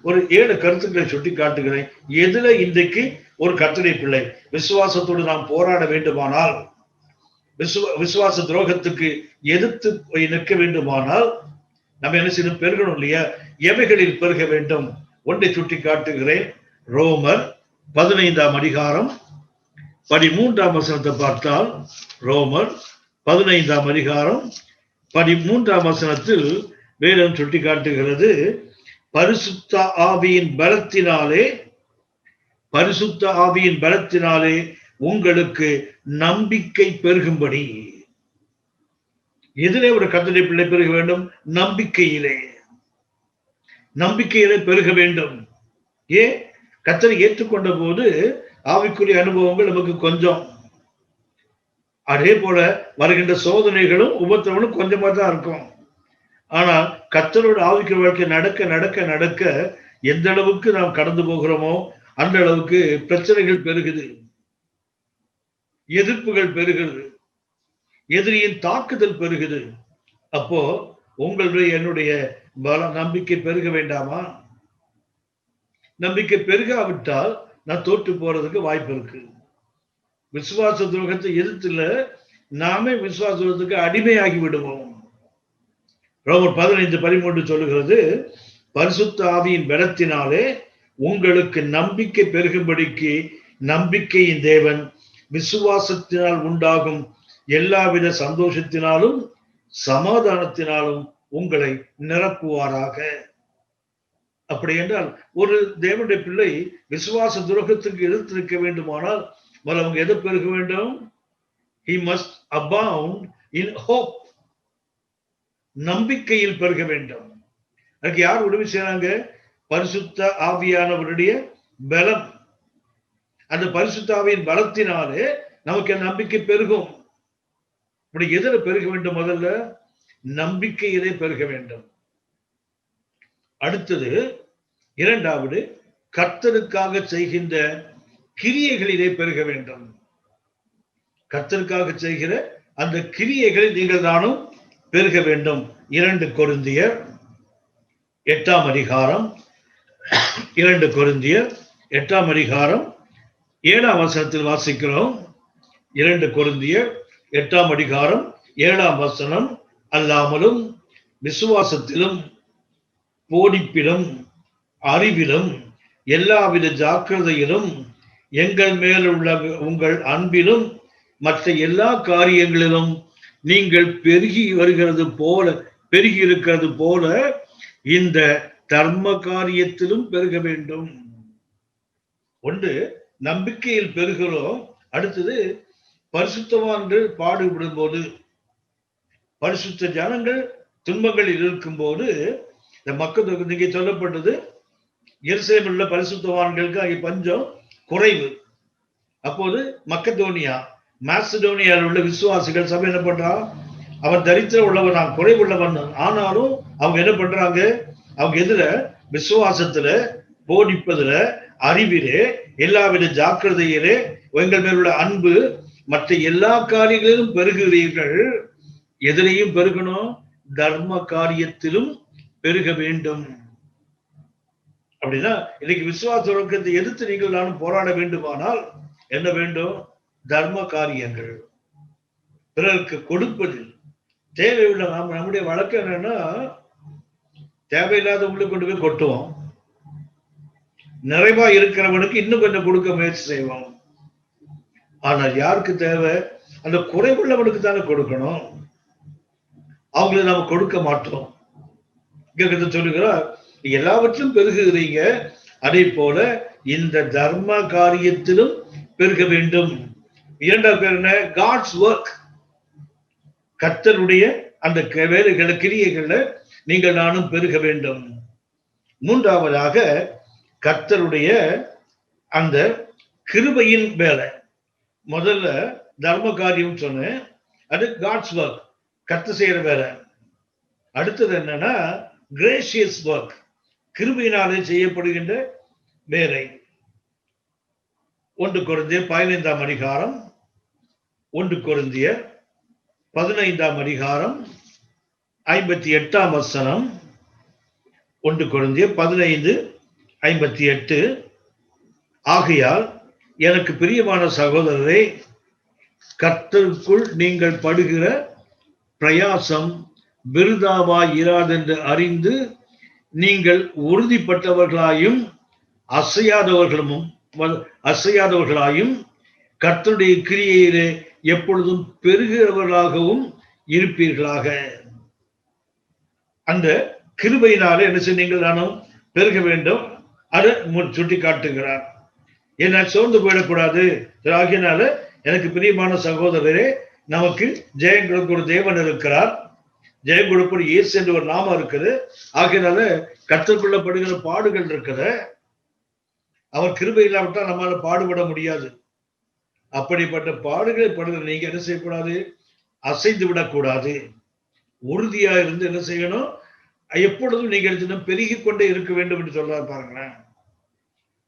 ஒரு 7 கருத்துக்களை சுட்டி காட்டுகிறேன். எதுல இன்றைக்கு ஒரு கர்த்தருடைய பிள்ளை விசுவாசத்தோடு நாம் போராட வேண்டுமானால், விசுவாச துரோகத்துக்கு எதிர்த்து நிற்க வேண்டுமானால் நம்ம என்ன செய்யணும்? பெருகணும் இல்லையா? எவைகளில் பெருக வேண்டும்? ஒன்றை சுட்டி காட்டுகிறேன். ரோமர் 15ஆம் அதிகாரம் 13ஆம் வசனத்தை பார்த்தால், ரோமர் 15ஆம் அதிகாரம் 13ஆம் வசனத்தில் வேதம் சுட்டி காட்டுகிறது, பரிசுத்த ஆவியின் பலத்தினாலே, பரிசுத்த ஆவியின் பலத்தினாலே உங்களுக்கு நம்பிக்கை பெருகும்படி. எதிலே ஒரு கர்த்தருடைய பிள்ளை பெருக வேண்டும்? நம்பிக்கையிலே. நம்பிக்கையிலே பெருக வேண்டும். ஏன்? கர்த்தரை ஏற்றுக்கொண்ட போது ஆவிக்குரிய அனுபவங்கள் நமக்கு கொஞ்சம், அதே போல வருகின்ற சோதனைகளும் உபத்திரவங்களும் கொஞ்சமா தான் இருக்கும். ஆனா கர்த்தரோட ஆவிக்குரிய வாழ்க்கை நடக்க நடக்க நடக்க எந்த அளவுக்கு நாம் கடந்து போகிறோமோ அந்த அளவுக்கு பிரச்சனைகள் பெருகுது, எதிர்ப்புகள் பெருகுது, எதிரியின் தாக்குதல் பெருகுது. அப்போ உங்களுடைய என்னுடைய நம்பிக்கை பெருக வேண்டாமா? நம்பிக்கை பெருகாவிட்டால் நான் தோற்று போறதுக்கு வாய்ப்பு இருக்கு. விசுவாச துரோகத்தை எதிர்த்துல நாமே விசுவாச துரோகத்துக்கு அடிமையாகி விடுவோம். ரோமர் 15:13 சொல்லுகிறது, பரிசுத்த ஆவியின் பலத்தினாலே உங்களுக்கு நம்பிக்கை பெருகும்படிக்கு நம்பிக்கையின் தேவன் விசுவாசத்தினால் உண்டாகும் எல்லாவித சந்தோஷத்தினாலும் சமாதானத்தினாலும் உங்களை நிரப்புவாராக. அப்படி என்றால் ஒரு தேவனுடைய பிள்ளை விசுவாச துரோகத்துக்கு எதிர்த்து நிற்க வேண்டுமானால் அவங்க எதை பெருக வேண்டும்? He must abound in hope. நம்பிக்கையில் பெருக வேண்டும். அதுக்கு யார் உதவி செய்யறாங்க? பரிசுத்த ஆவியானவருடைய பலம். அந்த பரிசுத்த ஆவியின் பலத்தினாலே நமக்கு நம்பிக்கை பெருகும். இப்படி எதிர பெருக வேண்டும்? முதல்ல நம்பிக்கையிலே பெருக வேண்டும். அடுத்தது இரண்டாவது, கர்த்தருக்காக செய்கின்ற கிரியைகளிலே பெருக வேண்டும். கர்த்தருக்காக செய்கிற அந்த கிரியைகளில் நீங்கள் நானும் பெருக வேண்டும். 2 கொரிந்தியர் 8ஆம் அதிகாரம் 2 கொரிந்தியர் 8ஆம் அதிகாரம் 7ஆம் வசனத்தில் வாசிக்கிறோம். 2 கொரிந்தியர் 8ஆம் அதிகாரம் 7ஆம் வசனம், அல்லாமலும் விசுவாசத்திலும் போதிப்பிலும் அறிவிலும் எல்லாவித ஜாக்கிரதையிலும் எங்கள் மேலுள்ள உங்கள் அன்பிலும் மற்ற எல்லா காரியங்களிலும் நீங்கள் பெருகி இருக்கிறது போல இந்த தர்ம காரியத்திலும் பெருக வேண்டும். ஒன்று நம்பிக்கையில் பெருகிறோம். அடுத்தது பரிசுத்தவான்கள் பாடுபடும் போது, பரிசுத்த ஜனங்கள் துன்பங்களில் இருக்கும் போது, இந்த மக்கள் நீங்க சொல்லப்பட்டது எருசலேமில் உள்ள பரிசுத்தவான்களுக்கு அங்கே பஞ்சம் குறைவு. அப்போது மக்கதோனியா மாசிடோனியாவில் உள்ள விசுவாசிகள் சபை என்ன பண்றான், அவன் தரித்திரம் உள்ளவன், நான் குறைவுள்ளவன். ஆனாலும் அவங்க என்ன பண்றாங்க, அவங்க எதுல, விசுவாசத்துல, போதிப்பதுல, அறிவிலே, எல்லாவித ஜாக்கிரதையிலே, எங்கள் மேலுள்ள அன்பு, மற்ற எல்லா காரியங்களிலும் பெருகுகிறீர்கள். எதிலையும் பெருகணும், தர்ம காரியத்திலும் பெருக வேண்டும். அப்படின்னா இன்னைக்கு விசுவாச ஒழுக்கத்தை எதிர்த்து நீங்கள் நானும் போராட வேண்டுமானால் என்ன வேண்டும், தர்ம காரியங்கள், பிறருக்கு கொடுப்பதில் தேவையுள்ள. நம்முடைய வழக்கம் என்னன்னா, தேவையில்லாதவங்களுக்கு கொண்டு போய் கொட்டுவோம், நிறைவா இருக்கிறவனுக்கு இன்னும் கொஞ்சம் கொடுக்க முயற்சி செய்வோம். ஆனால் யாருக்கு தேவை, அந்த குறைவுள்ளவனுக்கு தானே கொடுக்கணும். அவங்களுக்கு நாம கொடுக்க மாட்டோம். இங்க சொல்லுகிறார், எல்லாவற்றும் பெருகுகிறீங்க, அதே போல இந்த தர்ம காரியத்திலும் பெருக வேண்டும். இரண்டாவது பேர் என்ன, காட்ஸ் ஒர்க், கர்த்தருடைய அந்த வேலைகளை, கிரியைகள்ல நீங்கள் நானும் பெருக வேண்டும். மூன்றாவதாக கர்த்தருடைய அந்த கிருபையின் வேலை. முதல்ல தர்ம காரியம் சொன்னேன், அது காட்ஸ் ஒர்க், கர்த்தர் செய்யற வேலை. அடுத்தது என்னன்னா கிரேசியஸ் ஒர்க், கிருபையினாலே செய்யப்படுகின்ற வேலை. 1 கொரிந்தியர் 15ஆம் அதிகாரம், 1 கொரிந்தியர் 15ஆம் அதிகாரம் 58ஆம் வசனம், 1 கொரிந்தியர் 15:58. ஆகையால் எனக்கு பிரியமான சகோதரரே, கர்த்தருக்குள் நீங்கள் படுகிற பிரயாசம் விருதாவாய் இராதென்று அறிந்து நீங்கள் உறுதிப்பட்டவர்களாயும் அசையாதவர்களாயும் கர்த்தருடைய கிரியையிலே எப்பொழுதும் பெருகிறவர்களாகவும் இருப்பீர்களாக. அந்த கிருபையினாலே என்ன செய்ய நீங்கள் நானும் பெருக வேண்டும். அதை சுட்டி காட்டுகிறார். ஏன்னா சோர்ந்து போயிடக்கூடாது. ஆகியனால எனக்கு பிரியமான சகோதரரே, நமக்கு ஜெயம் கொடுக்க ஒரு தேவன் இருக்கிறார், ஜெயம் கொடுப்பது இயேசு என்று ஒரு நாமம் இருக்குது. ஆகையினால கற்றுக்கொள்ளப்படுகிற பாடுகள் இருக்குது. அவர் கிருபை இல்லாவிட்டால் நம்மளால பாடுபட முடியாது. அப்படிப்பட்ட பாடுகளை படுகிற நீங்க என்ன செய்யக்கூடாது, அசைந்து விடக்கூடாது. உறுதியா இருந்து என்ன செய்யணும், எப்பொழுதும் நீங்கள் பெருகிக் கொண்டே இருக்க வேண்டும் என்று சொல்றாரு பாருங்களேன்.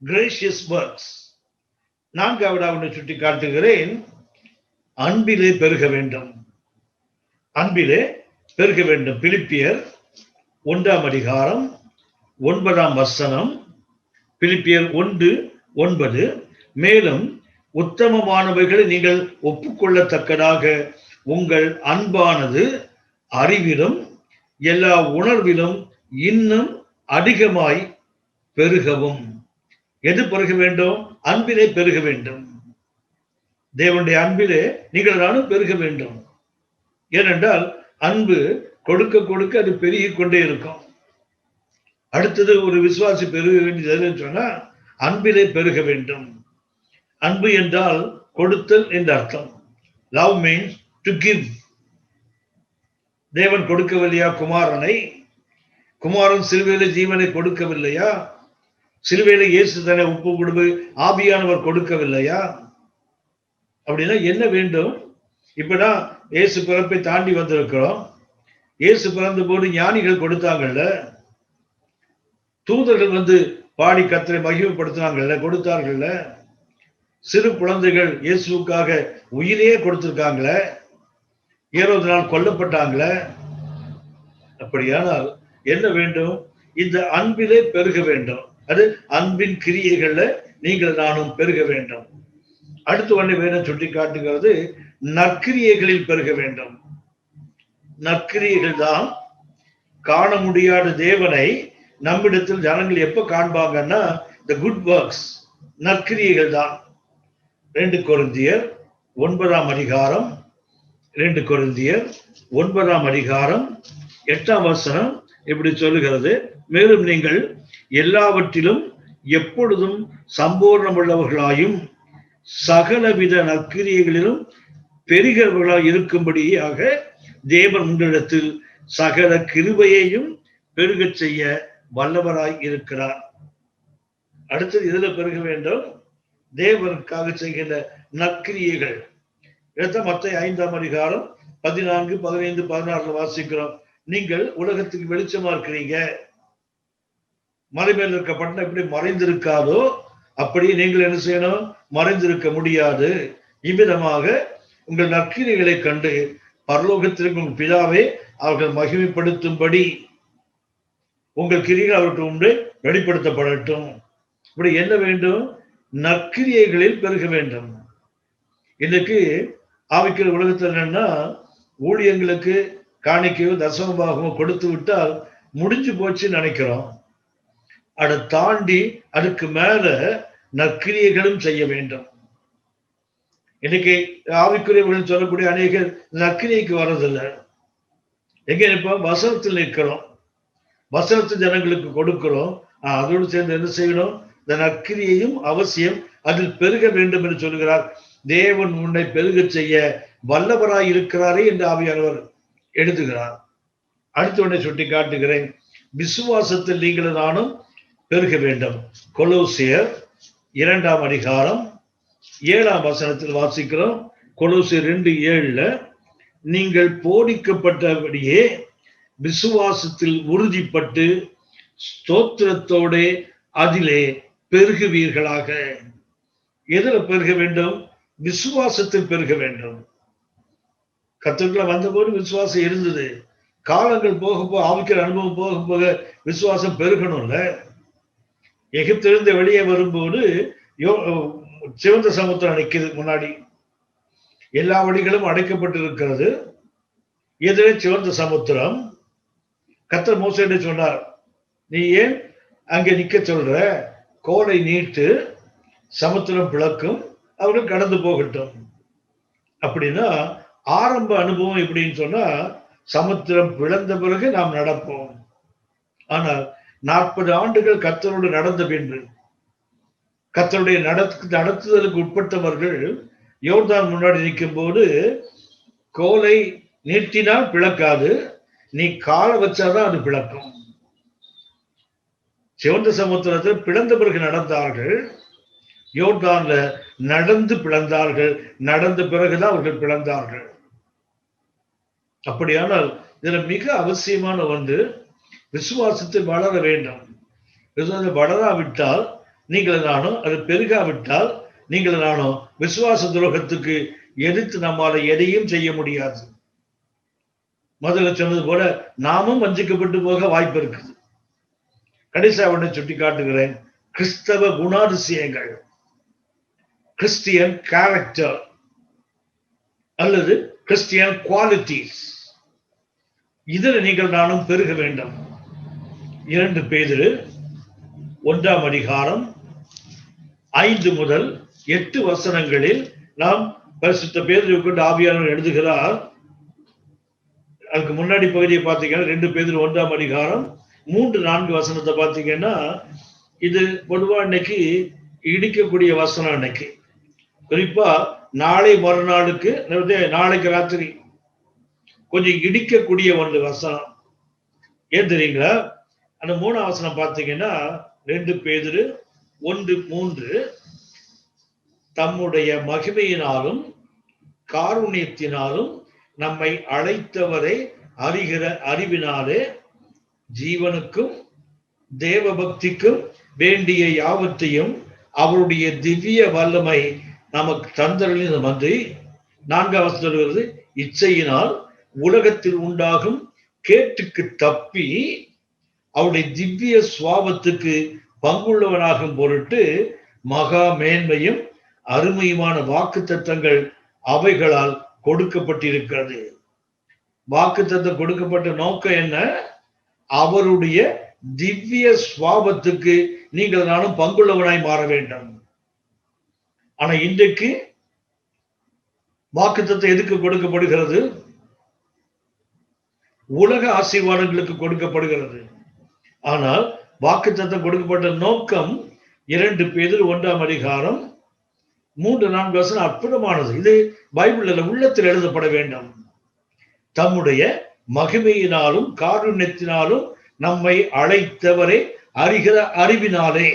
Gracious works. நான்காவதாக சுட்டி காட்டுகிறேன், அன்பிலே பெருக வேண்டும். அன்பிலே பெருக வேண்டும். பிலிப்பியர் 1ஆம் அதிகாரம் 9ஆம் வசனம், பிலிப்பியர் 1:9. மேலும் உத்தமமானவைகளை நீங்கள் ஒப்புக்கொள்ளத்தக்கதாக உங்கள் அன்பானது அறிவிலும் எல்லா உணர்விலும் இன்னும் அதிகமாய் பெருகவும். எது பெருக வேண்டும், அன்பிலே பெருக வேண்டும். தேவனுடைய அன்பிலே நீங்கள் நானும் பெருக வேண்டும். ஏனென்றால் அன்பு கொடுக்க கொடுக்க அது பெருகிக் கொண்டே இருக்கும். அடுத்தது ஒரு விசுவாசி பெருக வேண்டியது சொன்னா அன்பிலே பெருக வேண்டும். அன்பு என்றால் கொடுத்தல் என்ற அர்த்தம். Love means to give. தேவன் கொடுக்கவில்லையா குமாரனை? குமாரன் சிலுவையில ஜீவனை கொடுக்கவில்லையா? சிலுவையில இயேசு தன்னை ஒப்பு கொடுப்பு ஆவியானவர் கொடுக்கவில்லையா? அப்படின்னா என்ன வேண்டும்? இப்பதான் இயேசு பிறப்பை தாண்டி வந்திருக்கிறோம். இயேசு பிறந்த போது ஞானிகள் கொடுத்தாங்கல்ல, தூதர்கள் வந்து பாடி கர்த்தரை மகிமைப்படுத்தினாங்கல்ல, கொடுத்தார்கள்ல. சிறு குழந்தைகள் இயேசுக்காக உயிரையே கொடுத்திருக்காங்களே, ஏரோதினால் கொல்லப்பட்டாங்களே. அப்படியானால் என்ன வேண்டும்? இந்த அன்பிலே பெருக வேண்டும். அது அன்பின் கிரியைகள்ல நீங்கள் நானும் பெருக வேண்டும். அடுத்து ஒன்றை வேணும் சுட்டி காட்டுகிறது, நற்கிரியைகளில் பெருக வேண்டும். நற்கிரியைகள் தான் காண முடியாத தேவனை நம்மிடத்தில் ஜனங்கள் எப்ப காண்பாங்கன்னா the good works, நற்கிரியைகள் தான். 2 கொரிந்தியர் 9ஆம் அதிகாரம் 2 கொரிந்தியர் 9ஆம் அதிகாரம் 8ஆம் வசனம் இப்படி சொல்லுகிறது, மேலும் நீங்கள் எல்லாவற்றிலும் எப்பொழுதும் சம்பூர்ணமுள்ளவர்களாயும் சகலவித நற்கிரியைகளிலும் பெருகிறவர்களாய் இருக்கும்படியாக தேவன் உங்களிடத்தில் சகல கிருபையையும் பெருகச் செய்ய வல்லவராய் இருக்கிறார். அடுத்தது இதுல பெருக வேண்டும், தேவனுக்காக செய்கின்ற நற்கிரியைகள். மத்தேயு 5ஆம் அதிகாரம் 14, 15, 16 வாசிக்கிறோம். நீங்கள் உலகத்துக்கு வெளிச்சமா இருக்கிறீங்க. மலை மேல் இருக்க பட்டணம் எப்படி மறைந்திருக்காதோ அப்படி நீங்கள் என்ன செய்யணும்? மறைந்திருக்க முடியாது. இவ்விதமாக உங்கள் நற்கிரியைகளை கண்டு பரலோகத்திற்கு உங்கள் பிதாவே அவர்கள் மகிமைப்படுத்தும்படி உங்கள் கிரியைகள் அவருக்கு முன்பே வெளிப்படுத்தப்படட்டும். இப்படி என்ன வேண்டும்? நற்கிரியைகளில் பெருக வேண்டும். இன்னைக்கு ஆவிக்கிற உலகத்தில் என்னன்னா, ஊழியங்களுக்கு காணிக்கையோ தசமபாகமோ கொடுத்து விட்டால் முடிஞ்சு போச்சுன்னு நினைக்கிறோம். அதை தாண்டி அதுக்கு மேல நற்கிரியைகளும் செய்ய வேண்டும். இன்னைக்கு ஆவிக்குரியவர்கள் சொல்லக்கூடிய அநேகர் நற்கிரியைக்கு வர்றதில்லை. எங்க நிற்போம்? வசனத்தில் நிற்கிறோம், வசனத்தை ஜனங்களுக்கு கொடுக்கிறோம். அதோடு சேர்ந்து என்ன செய்யணும்? இந்த நற்கிரியையும் அவசியம், அதில் பெருக வேண்டும் என்று சொல்கிறார். தேவன் உன்னை பெருக செய்ய வல்லவராய் இருக்கிறாரே என்று ஆவியானவர் எழுதுகிறார். அடுத்த உடனே சுட்டி காட்டுகிறேன், விசுவாசத்தில் நீங்கள் நானும் பெருக வேண்டும். கொலோசியர் 2ஆம் அதிகாரம் 7ஆம் வசனத்தில் வாசிக்கிறோம். கொலோசியர் 2:7, நீங்கள் போதிக்கப்பட்டபடியே விசுவாசத்தில் உறுதிப்பட்டு ஸ்தோத்திரத்தோட அதிலே பெருகுவீர்களாக. எதுல பெருக வேண்டும்? விசுவாசத்தில் பெருக வேண்டும். கர்த்தருக்குள்ள வந்தபோது விசுவாசம் இருந்தது. காலங்கள் போக போக, ஆவிக்கிற அனுபவம் போக போக விசுவாசம் பெருகணும்ல. எகிப்திலிருந்து வெளியே வரும்போது சிவந்த சமுத்திரம் நிற்கிறது முன்னாடி, எல்லா வழிகளும் அடைக்கப்பட்டிருக்கிறது. எதிரே சிவந்த சமுத்திரம். கர்த்தர் மோசேயிடம் சொன்னார், நீ ஏன் அங்கே நிக்க சொல்ற? கோலை நீட்டு, சமுத்திரம் பிளக்கும், அவர்கள் கடந்து போகட்டும். அப்படின்னா ஆரம்ப அனுபவம் எப்படின்னு சொன்னா, சமுத்திரம் பிளந்த பிறகு நாம் நடப்போம். ஆனால் 40 ஆண்டுகள் கர்த்தரோடு நடந்த பின்பு, கர்த்தருடைய நடத்துதலுக்கு உட்பட்டவர்கள் யோர்தான் முன்னாடி நிற்கும் போது, கோலை நீட்டினால் பிளக்காது, நீ காலை வச்சாதான் அது பிளக்கும். சிவந்த சமுத்திரத்தில் பிளந்த பிறகு நடந்தார்கள், யோர்தான்ல நடந்து பிளந்தார்கள். நடந்த பிறகுதான் அவர்கள் பிளந்தார்கள். அப்படியானால் இதுல மிக அவசியமான ஒன்று, விசுவாசத்தில் வளர வேண்டும். வளராவிட்டால் நீங்கள் நானும், அது பெருகாவிட்டால் நீங்கள் நானும் விசுவாச துரோகத்துக்கு எதிர்த்து நம்மால எதையும் செய்ய முடியாது. முதல்ல சொன்னது போல நாமும் வஞ்சிக்கப்பட்டு போக வாய்ப்பு இருக்குது. கடைசியாக ஒன்றை சுட்டி காட்டுகிறேன், கிறிஸ்தவ குணாதிசயங்கள், கிறிஸ்டியன் கேரக்டர் அல்லது கிறிஸ்டியன் குவாலிட்டிஸ், இதில் நீங்கள் நானும் பெருக வேண்டும். 2 பேதுரு 1ஆம் அதிகாரம் 5 முதல் 8 வசனங்களில் நாம் பரிசுத்த பேதுருவை கொண்டு ஆவியானவர் எழுதுகிறார். அதுக்கு முன்னாடி பகுதியை பார்த்தீங்கன்னா 2 பேதுரு 1ஆம் அதிகாரம் 3-4 வசனத்தை பார்த்தீங்கன்னா, இது பொதுவா இன்னைக்கு இடிக்கக்கூடிய வசனம். இன்னைக்கு குறிப்பா நாளை மறுநாளுக்கு, நாளைக்கு ராத்திரி கொஞ்சம் இடிக்கக்கூடிய ஒன்று வசனம். ஏன் தெரியுங்களா? அந்த 3ஆம் வசனம் பார்த்தீங்கன்னா 2 பேதுரு 1:3, தம்முடைய மகிமையினாலும் காருண்யத்தினாலும் நம்மை அழைத்தவரை அறிகிற அறிவினாலே ஜீவனுக்கும் தேவ பக்திக்கும் வேண்டிய யாவற்றையும் அவருடைய திவ்ய வல்லமை நமக்கு தந்தருளின மன்றி. 4ஆம் வசனம் சொல்கிறது, இச்சையினால் உலகத்தில் உண்டாகும் கேட்டுக்கு தப்பி அவருடைய திவ்ய சுவாபத்துக்கு பங்குள்ளவனாகும் பொருட்டு மகா மேன்மையும் அருமையுமான வாக்கு தத்தங்கள் அவைகளால் கொடுக்கப்பட்டிருக்கிறது. வாக்கு தத்தம் கொடுக்கப்பட்ட நோக்கம் என்ன? அவருடைய திவ்ய சுவாபத்துக்கு நீங்கள் நானும் பங்குள்ளவனாய் மாற வேண்டும். ஆனா இன்றைக்கு வாக்குத்தத்தம் எதுக்கு கொடுக்கப்படுகிறது? உலக ஆசீர்வாதங்களுக்கு கொடுக்கப்படுகிறது. ஆனால் வாக்குத்தத்தம் கொடுக்கப்பட்ட நோக்கம் 2 பேதுரு 1:3-4 அற்புதமானது. இது பைபிள்ல உள்ளத்தில் எழுதப்பட வேண்டும். தம்முடைய மகிமையினாலும் காருண்யத்தினாலும் நம்மை அழைத்தவரை அறிகிற அறிவினாலே.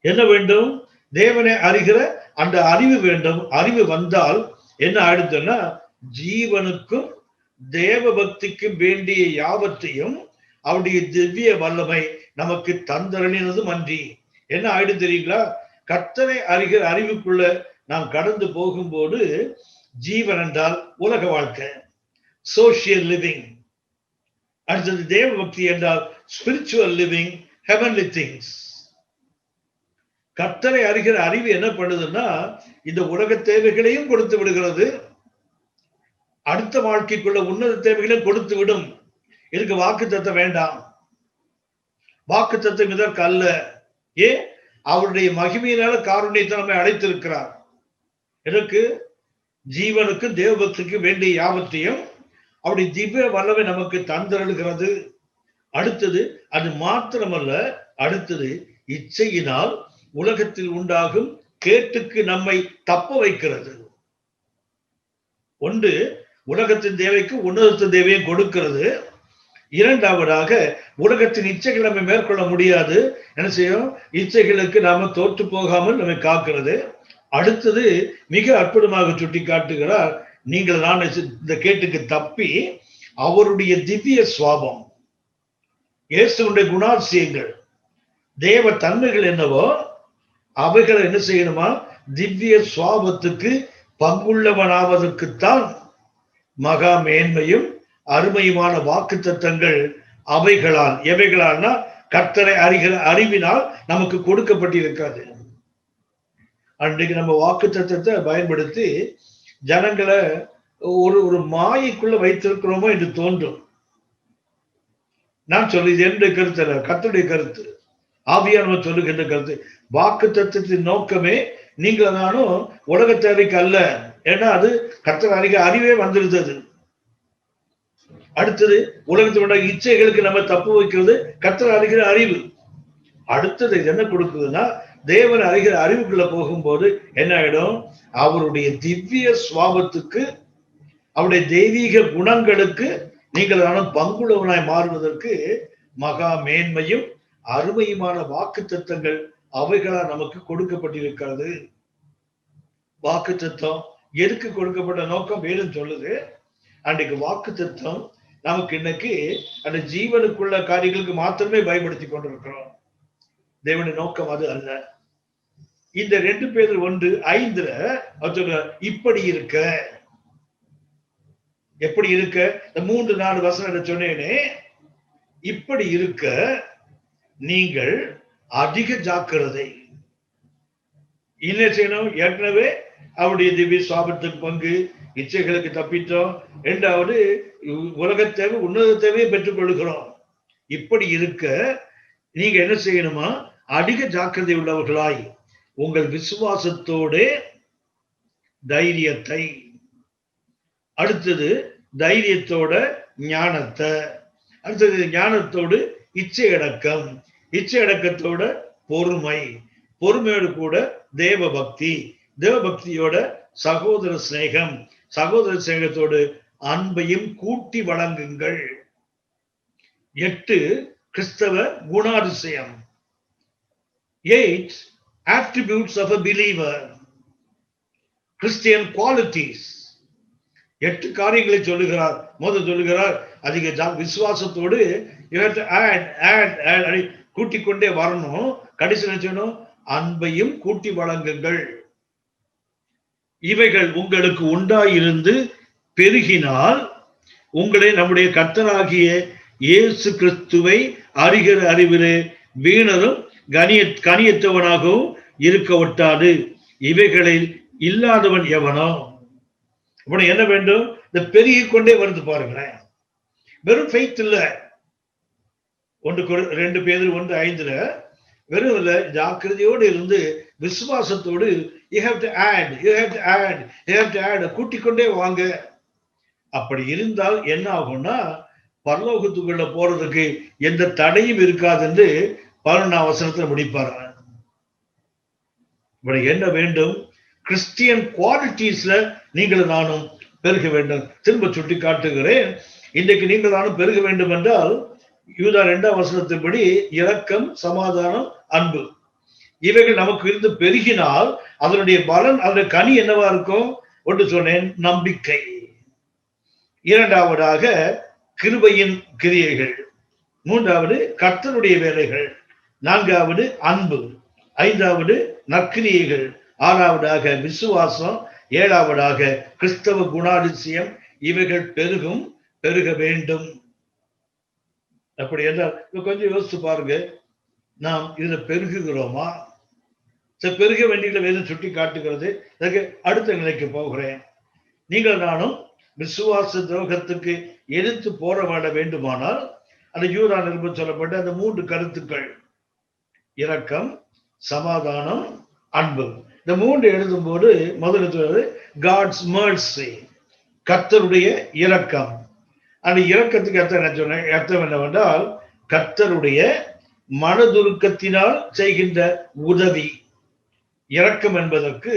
என்ன வேண்டும்? தேவனை அறிகிற அந்த அறிவு வேண்டும். அறிவு வந்தால் என்ன ஆயிடுதுன்னா, ஜீவனுக்கும் தேவ பக்திக்கும் வேண்டிய யாவற்றையும் அவருடைய திவ்ய வல்லமை நமக்கு தந்தரணினதும் அன்றி என்ன ஆயிடும் தெரியுங்களா? கர்த்தரை அறிகிற அறிவுக்குள்ள நாம் கடந்து போகும்போது ஜீவன் என்றால் உலக வாழ்க்கை, சோசியல் லிவிங். அடுத்தது தேவ பக்தி என்றால் ஸ்பிரிச்சுவல் லிவிங், ஹெவன்லி திங்ஸ். கர்த்தரை அறிகிற அறிவு என்ன பண்ணுதுன்னா, இந்த உலக தேவைகளையும் கொடுத்து விடுகிறது, அடுத்த வாழ்க்கைக்குள்ள உன்னத தேவைகளையும் கொடுத்து விடும். இதுக்கு வாக்குத்தத்தம் வேண்டாம். வாக்குத்தத்தம் இதற்கு அல்ல. ஏன்? அவருடைய மகிமையினால காருண்யத்தை நம்மை அழைத்திருக்கிறார். எனக்கு ஜீவனுக்கு தேவபக்திக்கு வேண்டிய யாவற்றையும் அவருடைய திவ்ய வல்லமை நமக்கு தந்தருளுகிறது. அடுத்தது அது மாத்திரமல்ல, அடுத்தது இச்சையினால் உலகத்தில் உண்டாகும் கேட்டுக்கு நம்மை தப்ப வைக்கிறது. ஒன்று, உலகத்தின் தேவைக்கு உன்னதத்தின் தேவையும் கொடுக்கிறது. இரண்டாவதாக, உலகத்தின் இச்சைகள் நம்ம மேற்கொள்ள முடியாது. என்ன செய்யும்? இச்சைகளுக்கு நாம தோற்று போகாமல் நம்மை காக்கிறது. அடுத்தது மிக அற்புதமாக சுட்டி காட்டுகிறார், நீங்கள் நான் இந்த கேட்டுக்கு தப்பி அவருடைய திவ்ய சுவாபம், இயேசுடைய குணாதிசயங்கள், தேவ தன்மைகள் என்னவோ அவைகளை என்ன செய்யணுமா? திவ்ய சுவாபத்துக்கு பங்குள்ளவனாவதற்குத்தான் மகா மேன்மையும் அருமையுமான வாக்குத்தத்தங்கள் அவைகளால். எவைகளால்னா கர்த்தரை அறிகிற அறிவினால் நமக்கு கொடுக்கப்பட்டிருக்காது. அன்றைக்கு நம்ம வாக்குத்தத்தத்தை பயன்படுத்தி ஜனங்களை ஒரு மாயைக்குள்ள வைத்திருக்கிறோமோ என்று தோன்றும். நான் சொல்லுது என்னுடைய கருத்து அல்ல, கர்த்தருடைய கருத்து, ஆவியானவர் சொல்லுகின்ற கருத்து. வாக்குத்தத்தத்தின் நோக்கமே நீங்கள் நானும் உலக தேவைக்கு அல்ல. ஏன்னா அது கர்த்தர் அறிகிற அறிவே வந்திருந்தது. அடுத்தது உலகத்தோட இச்சைகளுக்கு நம்ம தப்பு வைக்கிறது கர்த்தர் அறிகிற அறிவு. அடுத்தது என்ன கொடுக்குதுன்னா, தேவன் அறிகிற அறிவுக்குள்ள போகும்போது என்ன ஆயிடும்? அவருடைய திவ்ய சுவாபத்துக்கு, அவருடைய தெய்வீக குணங்களுக்கு நீங்கள் நானும் பங்குள்ளவனாய் மாறுவதற்கு மகா மேன்மையும் அருமையுமான வாக்குத்தத்தங்கள் அவைகளால் நமக்கு கொடுக்கப்பட்டிருக்கிறது. வாக்குத்தத்தம் எதுக்கு கொடுக்கப்பட்ட நோக்கம் வேணும் சொல்லுது. அன்றைக்கு வாக்குத்தத்தம் நமக்கு இன்னைக்கு அந்த ஜீவனுக்குள்ள காரியங்களுக்கு மாத்திரமே பயன்படுத்தி கொண்டிருக்கிறோம். தேவனுடைய நோக்கம் அது அல்ல. இந்த 2 பேர் 1:5 இப்படி இருக்க, எப்படி இருக்க? இந்த 3-4 வசனம் சொன்னேனே, இப்படி இருக்க நீங்கள் அதிக ஜாக்கிரதை. என்ன செய்யணும்? ஏற்கனவே அவருடைய திவ்ய சுவாபத்துக்கு பங்கு, இச்சைகளுக்கு தப்பித்தோம். இரண்டாவது, உலக தேவை உன்னத தேவையை பெற்றுக் கொள்கிறோம். இப்படி இருக்க நீங்க என்ன செய்யணுமா? அதிக ஜாக்கிரதை உள்ளவர்களாய் உங்கள் விசுவாசத்தோட தைரியத்தை, அடுத்தது தைரியத்தோட ஞானத்தை, அடுத்தது ஞானத்தோடு இச்சை அடக்கம், இச்சை அடக்கத்தோட பொறுமை, பொறுமையோடு கூட தேவ பக்தி, தேவ பக்தியோட சகோதர சிநேகம், சகோதர சிநேகத்தோடு அன்பையும் கூட்டி வழங்குங்கள். 8 கிறிஸ்தவ குணாதிசயம், 8 attributes of a believer, Christian qualities. 8 காரியங்களை சொல்லுகிறார். முதல் சொல்லுகிறார், அதிக விசுவாசத்தோடு கூட்டிக் கொண்டே வரணும். கடைசி சொல்லணும், அன்பையும் கூட்டி வழங்குங்கள். இவைகள் உங்களுக்கு உண்டாயிருந்து பெருகினால் உங்களை நம்முடைய கர்த்தராகிய இயேசு கிறிஸ்துவை அறிகிற அறிவிலே வீணரும் கனியத்தவனாகவும் இருக்க ஒட்டாது. இவைகளில் இல்லாதவன் எவனோ? அப்படி என்ன வேண்டும்? இந்த பெருகிக் கொண்டே வருது பாருங்களேன். வெறும் ஃபெய்த் இல்ல, 2 பேதுரு 1:5 வெறும் இல்ல, ஜாக்கிரதையோடு இருந்து விசுவாசத்தோடு கூட்டிக்கொண்டே வாங்க. அப்படி இருந்தால் என்ன ஆகும்னா, பரலோகத்துக்குள்ள போறதுக்கு எந்த தடையும் இருக்காது என்று 11ஆம் வசனத்துல முடிப்பார். இப்படி என்ன வேண்டும்? கிறிஸ்டியன் குவாலிட்டிஸ்ல நீங்களும் நானும் பெருக வேண்டும். திரும்ப சுட்டி காட்டுகிறேன், இன்றைக்கு நீங்கள் நானும் பெருக வேண்டும் என்றால் யூதா 2ஆம் வசனத்தின்படி இரக்கம், சமாதானம், அன்பு இவைகள் நமக்கு இருந்து பெருகினால் அதனுடைய பலன், அதனுடைய கனி என்னவா இருக்கும்? ஒன்று சொன்னேன், நம்பிக்கை. இரண்டாவதாக கிருபையின் கிரியைகள். மூன்றாவது கர்த்தருடைய வேலைகள். நான்காவது அன்பு. ஐந்தாவது நற்கிரியைகள். ஆறாவதாக விசுவாசம். ஏழாவதாக கிறிஸ்தவ குணாதிசயம். இவைகள் பெருக வேண்டும். அப்படி என்றால் கொஞ்சம் யோசிச்சு பாருங்க, நாம் இதுல பெருகுகிறோமா? பெருக வேண்டிய வேதம் சுட்டி காட்டுகிறது. அதுக்கு அடுத்த நிலைக்கு போகிறேன். நீங்கள் நானும் விசுவாச துரோகத்துக்கு எதிர்த்து போராட வேண்டுமானால் அந்த யூதா நிருபம் சொல்லப்பட்ட அந்த 3 கருத்துக்கள், இரக்கம், சமாதானம், அன்பு, இந்த 3 எழுதும் போது முதல்ல காட்ஸ் மர்சி, கர்த்தருடைய இரக்கம். அந்த இரக்கத்துக்கு அர்த்தம் என்னவென்றால் கர்த்தருடைய மனதுருக்கத்தினால் செய்கின்ற உதவி. இரக்கம் என்பதற்கு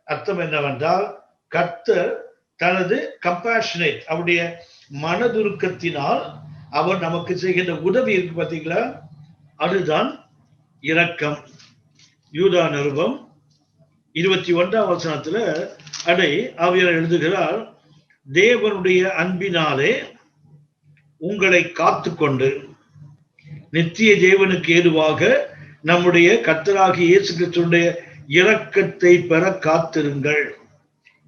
அர்த்தம் என்னவென்றால் கர்த்தர் தனது கம்பேஷனேட், அவருடைய மனதுருக்கத்தினால் அவர் நமக்கு செய்கின்ற உதவி இருக்கு பார்த்தீங்களா, அதுதான் இரக்கம். யூதா நிருபம் 21ஆம் வசனத்துல அதை ஆவியார் எழுதுகிறார், தேவனுடைய அன்பினாலே உங்களை காத்துக்கொண்டு நித்திய தேவனுக்கு ஏதுவாக நம்முடைய கர்த்தராகிய இயேசு கிறிஸ்துவினுடைய இரக்கத்தை பெற காத்திருங்கள்.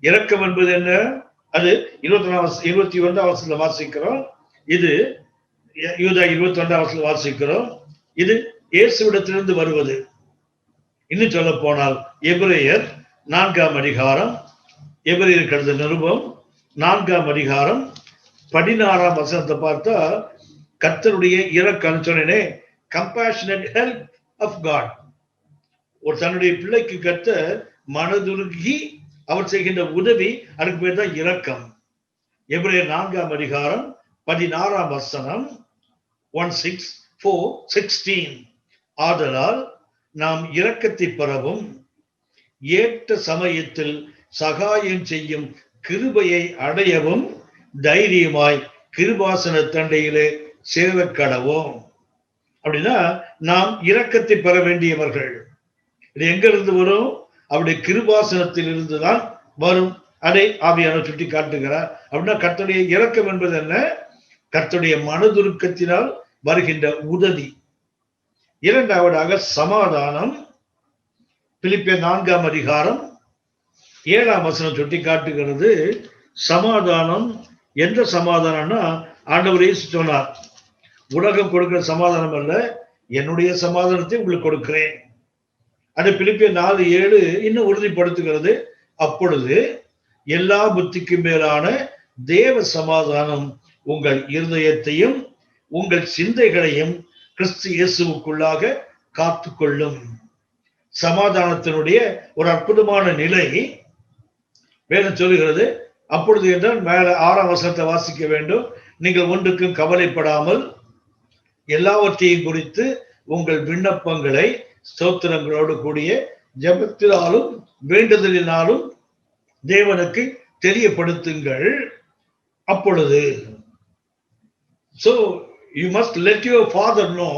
இரக்கம் என்பது என்ன? அது 21ஆம் வசனத்துல வாசிக்கிறோம். இது யூதா 21ஆம் வசனத்துல வாசிக்கிறோம். இது இயேசுவிடத்திலிருந்து வருவது. இன்னும் சொல்ல போனால் எபிரேயர் 4ஆம் அதிகாரம், எபிரேயர் கழுத நிருபம் 4ஆம் அதிகாரம் 16ஆம் வசனத்தை பார்த்தா கர்த்தருடைய இரக்கம் சொன்னேனே, கம்பேஷனேட் ஹெல்ப் ஆஃப் காட். ஒரு தன்னுடைய பிள்ளைக்கு கர்த்தர் மனதுருகி அவர் செய்கின்ற உதவி, அதுக்கு பேர் தான் இரக்கம். எபிரேயர் 4ஆம் அதிகாரம் 16ஆம் வசனம் 1:16. ஆதலால் நாம் இரக்கத்தை பெறவும் ஏற்ற சமயத்தில் சகாயம் செய்யும் கிருபையை அடையவும் தைரியமாய் கிருபாசன தண்டையிலே சேரக்கடவோம். அப்படின்னா நாம் இரக்கத்தை பெற வேண்டியவர்கள். இது எங்க இருந்து வரும்? அவருடைய கிருபாசனத்தில் இருந்துதான் வரும். அதை ஆவியானவர் சுட்டி காட்டுகிறார். அப்படின்னா கர்த்தருடைய இரக்கம் என்பது என்ன? கர்த்தருடைய மனதுருக்கத்தினால் வருகின்ற உதவி. இரண்டாவதாக சமாதானம். பிலிப்பியர் 4ஆம் அதிகாரம் 7ஆம் வசனம் சுட்டி காட்டுகிறது. சமாதானம் எந்த சமாதானம்னா, ஆண்டவர் இயேசு சொன்னார், உலகம் கொடுக்கிற சமாதானம் அல்ல, என்னுடைய சமாதானத்தை உங்களுக்கு கொடுக்கிறேன். அது பிலிப்பியர் 4:7 இன்னும் உறுதிப்படுத்துகிறது. அப்பொழுது எல்லா புத்திக்கும் மேலான தேவ சமாதானம் உங்கள் இருதயத்தையும் உங்கள் சிந்தைகளையும் கிறிஸ்து இயேசுவுக்குள்ளாக காத்துக்கொள்ளும். சமாதானத்தினுடைய ஒரு அற்புதமான நிலை வேதம் சொல்லுகிறது. அப்பொழுது என்றால் மேல 6ஆம் வசனத்தை வாசிக்க வேண்டும். நீங்கள் ஒன்றுக்கும் கவலைப்படாமல் எல்லாவற்றையும் குறித்து உங்கள் விண்ணப்பங்களை ஸ்தோத்திரங்களோடு கூடிய ஜெபத்தினாலும் வேண்டுதலினாலும் தேவனுக்கு தெரியப்படுத்துங்கள். அப்பொழுது so you must let your father know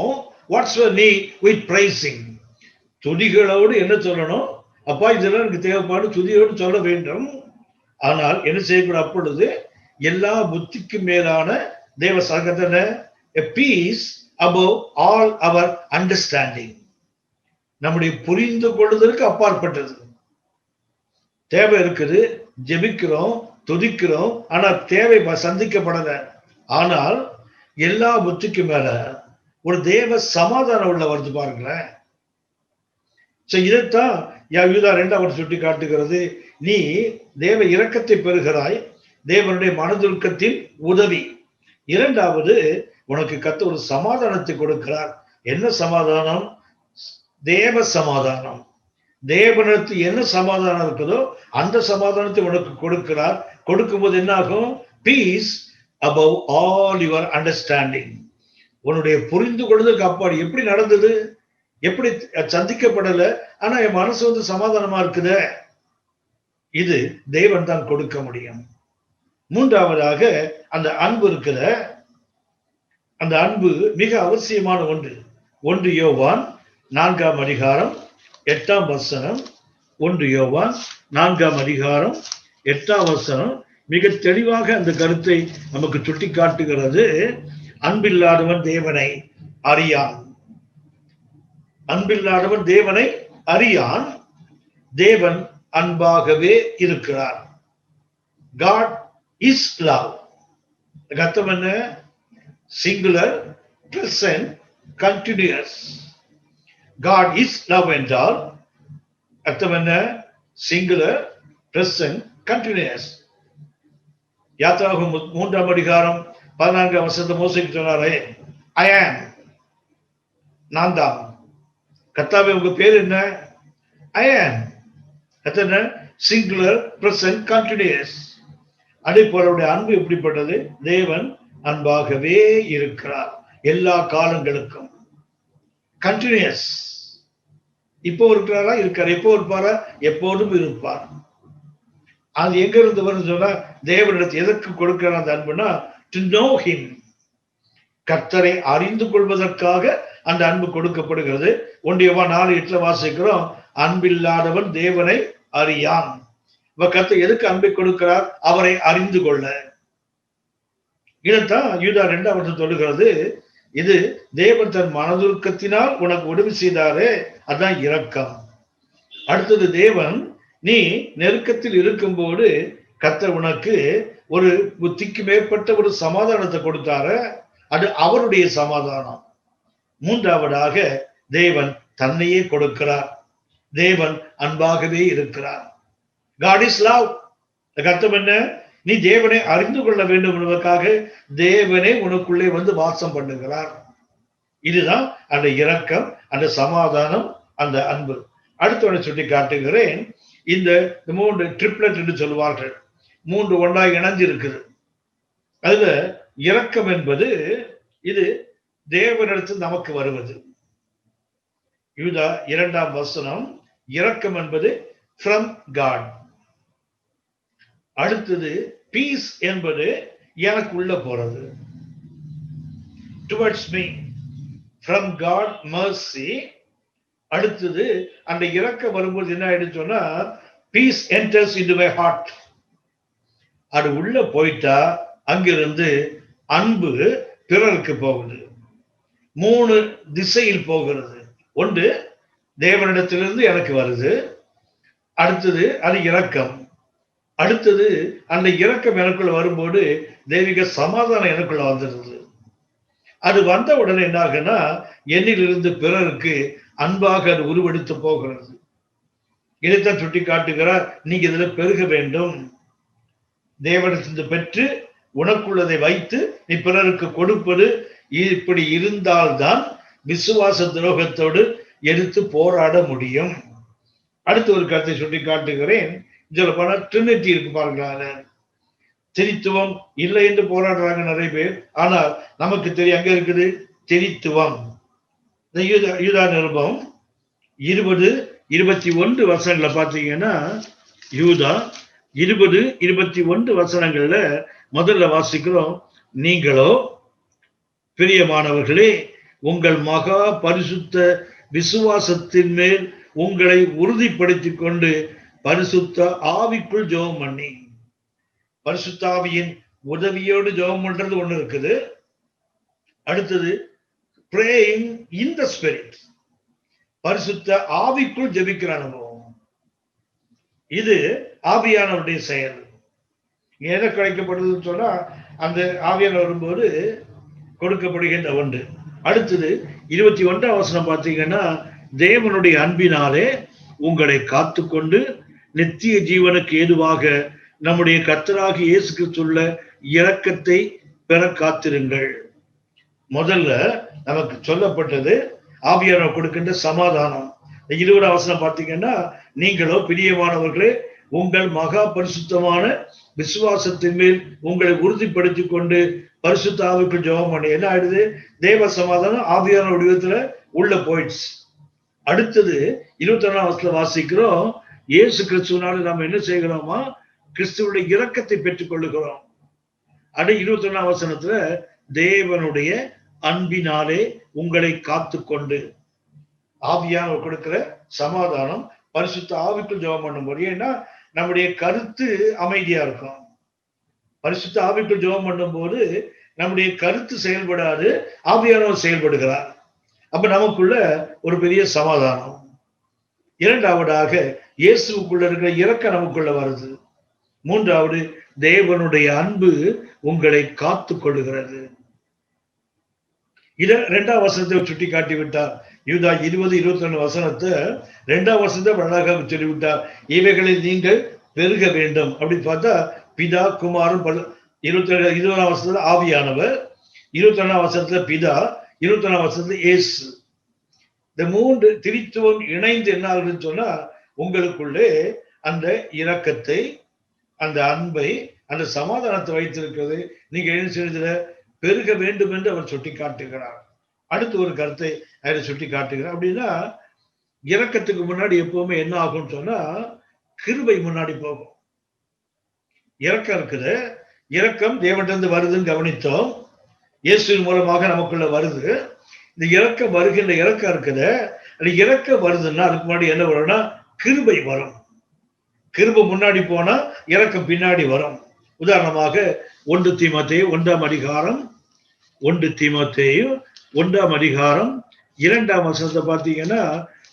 what's your need with praising. துதிகளோடு என்ன சொல்லணும்? அப்பா இதெல்லாம் எனக்கு தேவைப்பாடு துதியோடு சொல்ல வேண்டும். ஆனால் என்ன செய்யக்கூடாது? அப்பொழுது எல்லா புத்திக்கும் மேலான தேவ சகதன a peace above all our understanding. நம்முடைய புரிந்து கொள்வதற்கு அப்பாற்பட்டது. தேவை இருக்குது, ஜெபிக்கிறோம், துதிக்கிறோம், ஆனா தேவை சந்திக்கப்படல. ஆனால் எல்லா புத்திக்கு மேல ஒரு தேவ சமாதானம் உள்ள வருது பாருங்களேன். இதைத்தான் யூதா 2ஆம் சுட்டி காட்டுகிறது. நீ தேவ இரக்கத்தை பெறுகிறாய், தேவனுடைய மனதுருக்கத்தின் உதவி. இரண்டாவது உனக்கு கர்த்தர் ஒரு சமாதானத்தை கொடுக்கிறார். என்ன சமாதானம்? தேவ சமாதானம். தேவனிடத்தில் என்ன சமாதானம் இருக்குதோ அந்த சமாதானத்தை உனக்கு கொடுக்கிறார். கொடுக்கும்போது என்ன ஆகும்? Peace above all your understanding. உன்னுடைய புரிந்து கொள்வதற்கு அப்பாடி. எப்படி நடந்தது? எப்படி சந்திக்கப்படல, ஆனா என் மனசு வந்து சமாதானமா இருக்குத. இது தேவன் தான் கொடுக்க முடியும். மூன்றாவதாக அந்த அன்பு இருக்குத. அந்த அன்பு மிக அவசியமான ஒன்று. 1 யோவான் 4ஆம் அதிகாரம் 8ஆம் வசனம். 1 யோவான் 4ஆம் அதிகாரம் 8ஆம் வசனம் மிக தெளிவாக அந்த கருத்தை நமக்கு சுட்டி காட்டுகிறது. அன்பில்லாதவன் தேவனை அறியான். அன்பில்லாதவன் தேவனை அறியான். தேவன் அன்பாகவே இருக்கிறார். God is love. அர்த்தம் என்ன? Singular, present, continuous. God is love என்றால் அர்த்தம் என்ன? Singular, present, continuous. யாத்திராகமம் 3ஆம் அதிகாரம் 14ஆம் வசனத்தை மோசேக்கு சொன்னாரே, I am, நான் தான். கர்த்தாவே உங்க பேர் என்ன? I am. அர்த்தம் என்ன? Singular, present, continuous. அதே போல அவருடைய அன்பு எப்படிப்பட்டது? தேவன் அன்பாகவே இருக்கிறார் எல்லா காலங்களுக்கும். கண்டினியூஸ். இப்போ இருக்கிறாரா? இருக்கார். எப்போ இருப்பாரா? எப்போதும் இருப்பார். அது எங்க இருந்து வரும்னு சொன்னா, தேவனிடத்தில் எதற்கு கொடுக்கிறார் அந்த அன்புனா, டு நோ ஹிம். கர்த்தரை அறிந்து கொள்வதற்காக அந்த அன்பு கொடுக்கப்படுகிறது. 1 யோவான் 4:8 வாசிக்கிறோம், அன்பில்லாதவன் தேவனை அறியான். கர்த்தர் எதுக்கு அன்பை கொடுக்கிறார்? அவரை அறிந்து கொள்ள. இதைத்தான் யூதா 2ஆம் வசனம் சொல்லுகிறது. இது தேவன் தன் மனதுருக்கத்தினால் உனக்கு உதவி செய்தாரே, அதான் இரக்கம். அடுத்தது, தேவன் நீ நெருக்கத்தில் இருக்கும்போது கர்த்தர் உனக்கு ஒரு புத்திக்கு மேற்பட்ட ஒரு சமாதானத்தை கொடுத்தார, அது அவருடைய சமாதானம். மூன்றாவதாக, தேவன் தன்னையே கொடுக்கிறார். தேவன் அன்பாகவே இருக்கிறார். God is love. அர்த்தம் என்ன? நீ தேவனை அறிந்து கொள்ள வேண்டும் என்பதற்காக தேவனே உனக்குள்ளே வந்து வாசம் பண்ணுகிறார். இதுதான் அந்த இரக்கம், அந்த சமாதானம், அந்த அன்பு. அடுத்தவனை சுட்டி காட்டுகிறேன். இந்த 3 ட்ரிப்ளெட் என்று சொல்வார்கள். 3 ஒன்றாக இணைஞ்சு இருக்குது. அதுல இரக்கம் என்பது இது தேவனிடத்தில் நமக்கு வருவது. யூதா 2ஆம் வசனம், இரக்கம் என்பது from God. அடுத்தது, பீஸ் என்பது எனக்குள்ள போறது. Towards me, from God mercy. அடுத்தது, அந்த இரக்கம் வரும்போது என்ன ஆயிடுச்சு சொன்னா, piece enters into my heart. அது உள்ள போயிட்டா அங்கிருந்து அன்பு பிறருக்கு போகுது. 3 திசையில் போகிறது. ஒன்று, தேவனிடத்திலிருந்து எனக்கு வருது. அடுத்தது, அது இரக்கம். அடுத்தது, அந்த இரக்கம் எனக்குள்ள வரும்போது தெய்வீக சமாதானம் எனக்குள்ள வந்துடுது. அது வந்த உடனே என்ன ஆகுன்னா, என்னிலிருந்து பிறருக்கு அன்பாக அது உருவெடுத்து போகிறது. இதைத்தான் சுட்டி காட்டுகிறார், நீங்க இதுல பெருக வேண்டும். தேவனிடத்திலிருந்து பெற்று உனக்குள்ளதை வைத்து நீ பிறருக்கு கொடுப்பது. இப்படி இருந்தால்தான் விசுவாச துரோகத்தோடு எடுத்து போராட முடியும். அடுத்த ஒரு கருத்தை சுட்டி காட்டுகிறேன். சொல்ல போனா ட்ரினிட்டி இருக்கு பாருங்க. திரித்துவம் இல்லை என்று போராடுறாங்க நிறைய பேர். ஆனால் நமக்கு தெரியும் அங்க இருக்குது திரித்துவம். யூதா நிருபம் 20-21 வசனங்களை பார்த்தீங்கன்னா, யூதா 20-21 வசனங்கள்ல முதல்ல வாசிக்கிறோம், நீங்களோ பிரியமானவர்களே உங்கள் மகா பரிசுத்த விசுவாசத்தின் மேல் உங்களை உறுதிப்படுத்திக் கொண்டு பரிசுத்த ஆவிக்குள் ஜெபம் பண்ணி. பரிசுத்த ஆவியின் உதவியோடு ஜெபம் பண்றது ஒண்ணு இருக்குது. அடுத்தது, praying in the spirit. பரிசுத்த ஆவிக்குள் ஜெபிக்கிற அனுபவம். இது ஆவியானவருடைய செயல். எதை கிடைக்கப்படுதுன்னு சொன்னா, அந்த ஆவியானவர் வரும்போது கொடுக்கப்படுகின்ற ஒன்று. அடுத்தது 21ஆம் வசனம் பார்த்தீங்கன்னா, தேவனுடைய அன்பினாலே உங்களை காத்துக்கொண்டு நித்திய ஜீவனுக்கு ஏதுவாக நம்முடைய கர்த்தராகிய இயேசு கிறிஸ்துவுள்ள இரக்கத்தை பெற காத்திருங்கள். முதல்ல நமக்கு சொல்லப்பட்டது ஆவியானவர் கொடுக்கின்ற சமாதானம். 20 வசனம் பார்த்தீங்கன்னா, நீங்களோ பிரியமானவர்களே உங்கள் மகா பரிசுத்தமான விசுவாசத்தின் மேல் உங்களை உறுதிப்படுத்திக் கொண்டு பரிசுத்த ஆவிக்கு ஜெபம் பண்ணி என்ன ஆயிடுது, தேவ சமாதானம் ஆவியான வடிவத்துல உள்ள போயிடுச்சு. அடுத்தது 21 வசனத்துல வாசிக்கிறோம், இயேசு கிறிஸ்துவனால நாம் என்ன செய்கிறோமா, கிறிஸ்துவுடைய இரக்கத்தை பெற்றுக் கொள்ளுகிறோம். 21 வசனத்துல தேவனுடைய அன்பினாலே உங்களை காத்து கொண்டு, ஆவியானவர் கொடுக்கிற சமாதானம் பரிசுத்த ஆவிக்குள் ஜெபம் பண்ணும்போது, ஏன்னா நம்முடைய கருத்து அமைதியா இருக்கும். பரிசுத்த ஆவிக்குள் ஜெபம் பண்ணும்போது நம்முடைய கருத்து செயல்படாது, ஆவியானவர் செயல்படுகிறார். அப்ப நமக்குள்ள ஒரு பெரிய சமாதானம். இரண்டாவதாக இயேசுக்குள்ள இருக்கிற இரக்கம் நமக்குள்ள வருது. மூன்றாவது தேவனுடைய அன்பு உங்களை காத்து கொள்ளுகிறது. இத 2ஆம் வசனத்தை சுட்டி காட்டி விட்டார். யூதா 20-21 வசனத்தை 2ஆம் வசனத்தை அழகாக சொல்லிவிட்டார். இவைகளில் நீங்கள் பெருக வேண்டும் அப்படின்னு பார்த்தா, பிதா குமாரன் 20ஆம் வசனத்துல ஆவியானவர், 21ஆம் வசனத்துல பிதா, 21ஆம் வசனத்துல இயேசு. இந்த 3 திரித்துவம் இணைந்து என்ன ஆகுதுன்னு சொன்னா, உங்களுக்குள்ளே அந்த இரக்கத்தை, அந்த அன்பை, அந்த சமாதானத்தை வைத்திருக்கிறது. நீங்க என்ன செய்யறதுல பெருக வேண்டும் என்று அவர் சுட்டி காட்டுகிறார். அடுத்து ஒரு கருத்தை அதை சுட்டி காட்டுகிறார். அப்படின்னா இரக்கத்துக்கு முன்னாடி எப்பவுமே என்ன ஆகும்னு சொன்னா, கிருபை முன்னாடி போகும். இரக்கம் இருக்குது, இரக்கம் தேவனிடந்து வருதுன்னு கவனித்தோம். இயேசுவின் மூலமாக நமக்குள்ள வருது. இந்த இரக்கம் வருகின்ற இரக்கம் இருக்குது. அது இரக்கம் வருதுன்னா அதுக்கு முன்னாடி என்ன வரும்னா கிருபை வரும். கிருபை முன்னாடி போனா இரக்கம் பின்னாடி வரும். உதாரணமாக 1 தீமோத்தேயு 1ஆம் அதிகாரம் 2ஆம் வசனத்தை பார்த்தீங்கன்னா,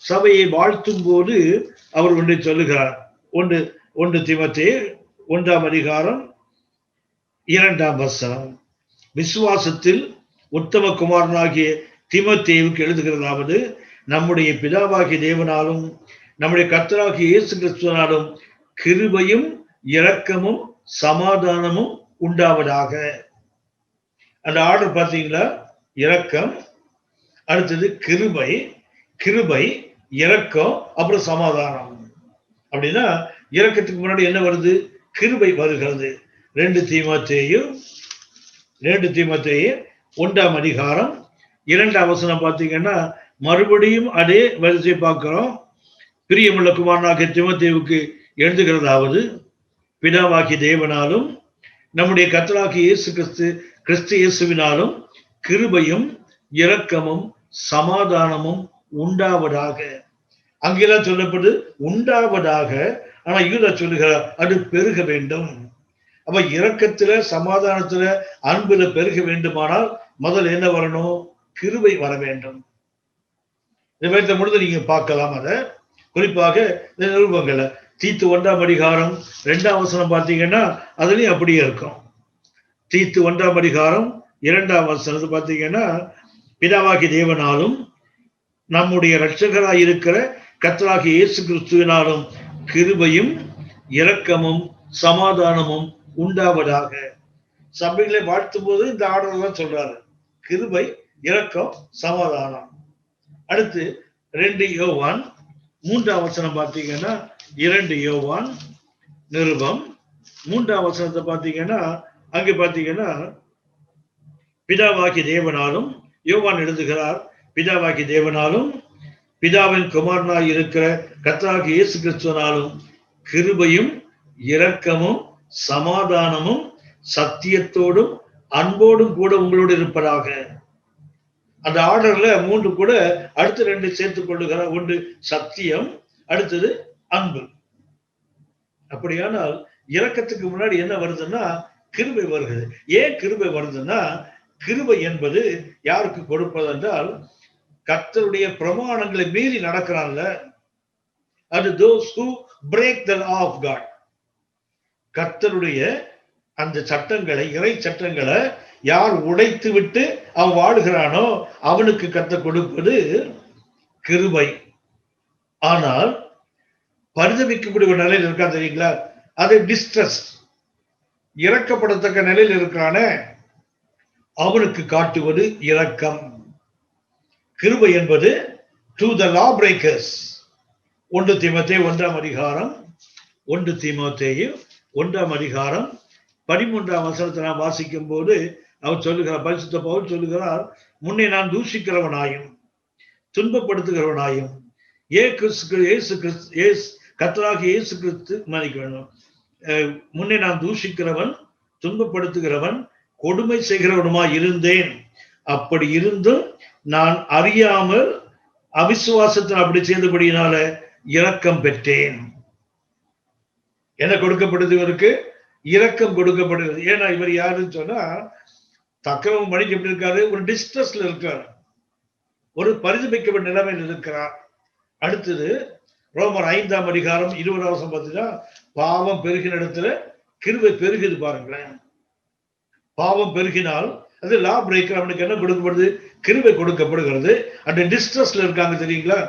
சபையை வாழ்த்தும் போது அவர் ஒன்றை சொல்லுகிறார். 1 தீமோத்தேயு 1ஆம் அதிகாரம் 2ஆம் வசனம், விசுவாசத்தில் உத்தம குமாரனாகிய தீமோத்தேயுவுக்கு எழுதுகிறதாவது, நம்முடைய பிதாவாகிய தேவனாலும் நம்முடைய கர்த்தராகிய இயேசு கிறிஸ்துவினாலும் கிருபையும் இரக்கமும் சமாதானமும் உண்டாவதாக. அந்த ஆர்டர் பார்த்தீங்களா? இரக்கம், அடுத்தது கிருபை, கிருபை, இரக்கம், அப்புறம் சமாதானம். அப்படின்னா இரக்கத்துக்கு முன்னாடி என்ன வருது? கிருபை வருகிறது. 2 தீமோத்தேயு 1ஆம் அதிகாரம் 2ஆம் வசனம் பார்த்தீங்கன்னா, மறுபடியும் அதே வரிசை பார்க்கிறோம். பிரியமுள்ள குமாரனாகிய தீமோத்தேயுவுக்கு எழுதுகிறதாவது, பிதாவாகிய தேவனாலும் நம்முடைய கர்த்தராகிய இயேசு கிறிஸ்து இயேசுவினாலும் கிருபையும் இரக்கமும் சமாதானமும் உண்டாவதாக. அங்கெல்லாம் சொல்லப்படுது உண்டாவதாக, ஆனா யூதா சொல்லுகிறார் அது பெருக வேண்டும். அப்ப இரக்கத்துல, சமாதானத்துல, அன்புல பெருக வேண்டுமானால் முதல்ல என்ன வரணும்? கிருபை வர வேண்டும். இதை முழுது நீங்க பார்க்கலாம். அதை குறிப்பாக நிருபங்களை தீத்து 1ஆம் அதிகாரம் 2ஆம் வசனம் பார்த்தீங்கன்னா அதுலயும் அப்படியே இருக்கும். தீத்து 1ஆம் அதிகாரம் 2ஆம் வசனத்தை பார்த்தீங்கன்னா, பிதாவாகிய தேவனாலும் நம்முடைய இரட்சகராய் இருக்கிற கர்த்தராகிய இயேசு கிறிஸ்துவினாலும் கிருபையும் இரக்கமும் சமாதானமும் உண்டாவதாக. சபைகளை வாழ்த்தும் போது இந்த ஆர்டர் தான் சொல்றாரு, கிருபை, இரக்கம், சமாதானம். அடுத்து 2 யோவான் 3ஆம் வசனம் பார்த்தீங்கன்னா, 2 யோவான் நிருபம் 3ஆம் வசனத்தை பார்த்தீங்கன்னா, அங்கே பார்த்தீங்கன்னா பிதாவாகிய தேவனாலும், யோவான் எழுதுகிறார், பிதாவாகிய தேவனாலும் பிதாவின் குமாரனாய் இருக்கிற கர்த்தராகிய இயேசு கிறிஸ்துவினாலும் கிருபையும் இரக்கமும் சமாதானமும் சத்தியத்தோடும் அன்போடும் கூட உங்களோடு இருப்பதாக. அந்த ஆர்டர்ல 3 கூட அடுத்து 2 சேர்த்துக் கொள்ளுகிறார். 1 சத்தியம், அடுத்தது அன்பு. அப்படியானால் இரக்கத்துக்கு முன்னாடி என்ன வருதுன்னா கிருபை வருகிறது. ஏன் கிருபை வருதுன்னா, கிருபை என்பது யாருக்கு கொடுப்பது என்றால், கர்த்தருடைய பிரமாணங்களை மீறி நடக்கிறான்ல, அது those who break the law of God. கர்த்தருடைய அந்த சட்டங்களை, இறை சட்டங்களை யார் உடைத்து விட்டு அவன் வாழுகிறானோ அவனுக்கு கர்த்தர் கொடுப்பது கிருபை. ஆனால் பரிதவிக்கக்கூடிய ஒரு நிலையில் இருக்கா தெரியுங்களா, அது டிஸ்ட்ரெஸ், இறக்கப்படத்தக்க நிலையில் இருக்கானே அவனுக்கு காட்டுவது இரக்கம். கிருபை என்பது டு த லா பிரேக்கர்ஸ். 1 தீமோத்தேயு 1ஆம் அதிகாரம் 1 தீமோத்தேயு 1ஆம் அதிகாரம் 13ஆம் வசனத்தை நாம் வாசிக்கும் போது அவர் சொல்லுகிறார், பரிசுத்த பவுல் சொல்லுகிறார், முன்னே நான் தூஷிக்கிறவனாயும் துன்பப்படுத்துகிறவனாயும் கர்த்தராகிய இயேசு கிறிஸ்து மன்னிக்க வேண்டும், முன்னே நான் தூஷிக்கிறவன், துன்பப்படுத்துகிறவன், கொடுமை செய்கிறவனுமாய் இருந்தேன். அப்படி இருந்தும் நான் அறியாமல் அவிசுவாசத்தில் அப்படி செய்தபடியினால இரக்கம் பெற்றேன். என்ன கொடுக்கப்படுது? இவருக்கு இரக்கம் கொடுக்கப்படுகிறது. ஏன்னா இவர் யாருன்னு சொன்னா, தக்கரவும் மணிக்கு எப்படி இருக்காரு? ஒரு டிஸ்ட்ரெஸ்ல இருக்காரு, ஒரு பரிதபிக்கப்பட்ட நிலைமையில் இருக்கிறார். அடுத்தது ரோமர் 5ஆம் அதிகாரம் 20ஆம் வசனம் பார்த்தீங்கன்னா, பாவம் பெருகின இடத்துல கிருபை பெருகுது பாருங்களேன். பாவம் பெருகினால் அது லா பிரேக்கர், அவனுக்கு என்ன கொடுக்கப்படுது? கிருபை கொடுக்கப்படுகிறது. அந்த டிஸ்ட்ரெஸ்ல இருக்காங்க தெரியுங்களா,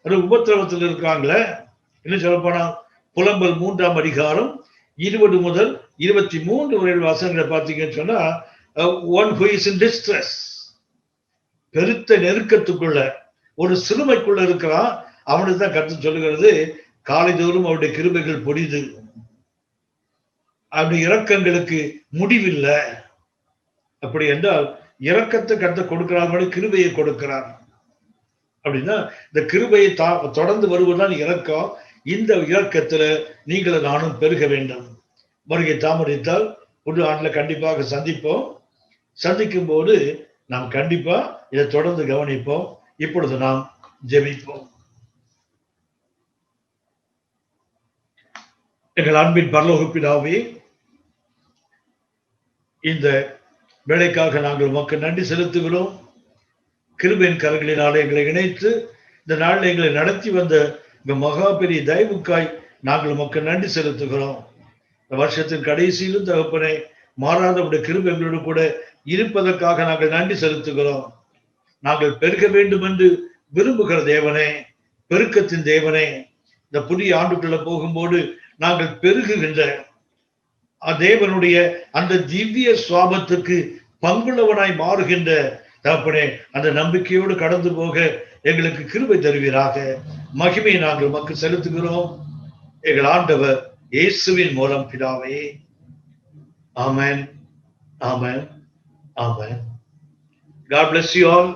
அது உபத்திரவத்தில் இருக்காங்களே. என்ன சொல்ல போனா புலம்பல் 3ஆம் அதிகாரம் 20 முதல் 23 வரை வசனங்களை பார்த்தீங்கன்னு சொன்னா, one who is in distress, பெருத்த நெருக்கத்துக்குள்ள ஒரு சிறுமைக்குள்ள இருக்கிறான், அவனுக்கு தான் கர்த்தர் சொல்லுகிறது, காலைதோறும் அவருடைய கிருபைகள் பொடிது, அப்படி இரக்கங்களுக்கு முடிவில்லை. அப்படி என்றால் இரக்கத்தை கர்த்தர் கொடுக்கிறார், கிருபையை கொடுக்கிறார். அப்படின்னா இந்த கிருபையை தொடர்ந்து வருவதுதான் இரக்கம். இந்த இரக்கத்துல நீங்களும் நானும் பெருக வேண்டும். வருகை தாமதித்தால் ஒரு ஆண்டுல கண்டிப்பாக சந்திப்போம். சந்திக்கும் போது நாம் கண்டிப்பா இதை தொடர்ந்து கவனிப்போம். இப்பொழுது நாம் ஜெபிப்போம். எங்கள் அன்பின் பரலோக பிதாவே, இந்த வேலைக்காக நாங்கள் உமக்கு நன்றி செலுத்துகிறோம். கிருபையின் கரங்களினாலே எங்களை இணைத்து இந்த நாளில் எங்களை நடத்தி வந்த இந்த மகா பெரிய தயவுக்காய் நாங்கள் உமக்கு நன்றி செலுத்துகிறோம். இந்த வருஷத்தின் கடைசியிலும் தகப்பனே, மாறாத உடைய கிருபை எங்களோடு கூட இருப்பதற்காக நாங்கள் நன்றி செலுத்துகிறோம். நாங்கள் பெருக வேண்டும் என்று விரும்புகிற தேவனே, பெருக்கத்தின் தேவனே, இந்த புதிய ஆண்டுக்குள்ள போகும்போது நாங்கள் பெருகுகின்ற தேவனுடைய அந்த திவ்ய சுவாபத்துக்கு பங்குள்ளவனாய் மாறுகின்ற தகப்பனே, அந்த நம்பிக்கையோடு கடந்து போக எங்களுக்கு கிருபை தருவீராக. மகிமையை நாங்கள் உமக்கு செலுத்துகிறோம் எங்கள் ஆண்டவர் இயேசுவின் மூலம் பிதாவே. ஆமென், ஆமென், ஆமென். God bless you all.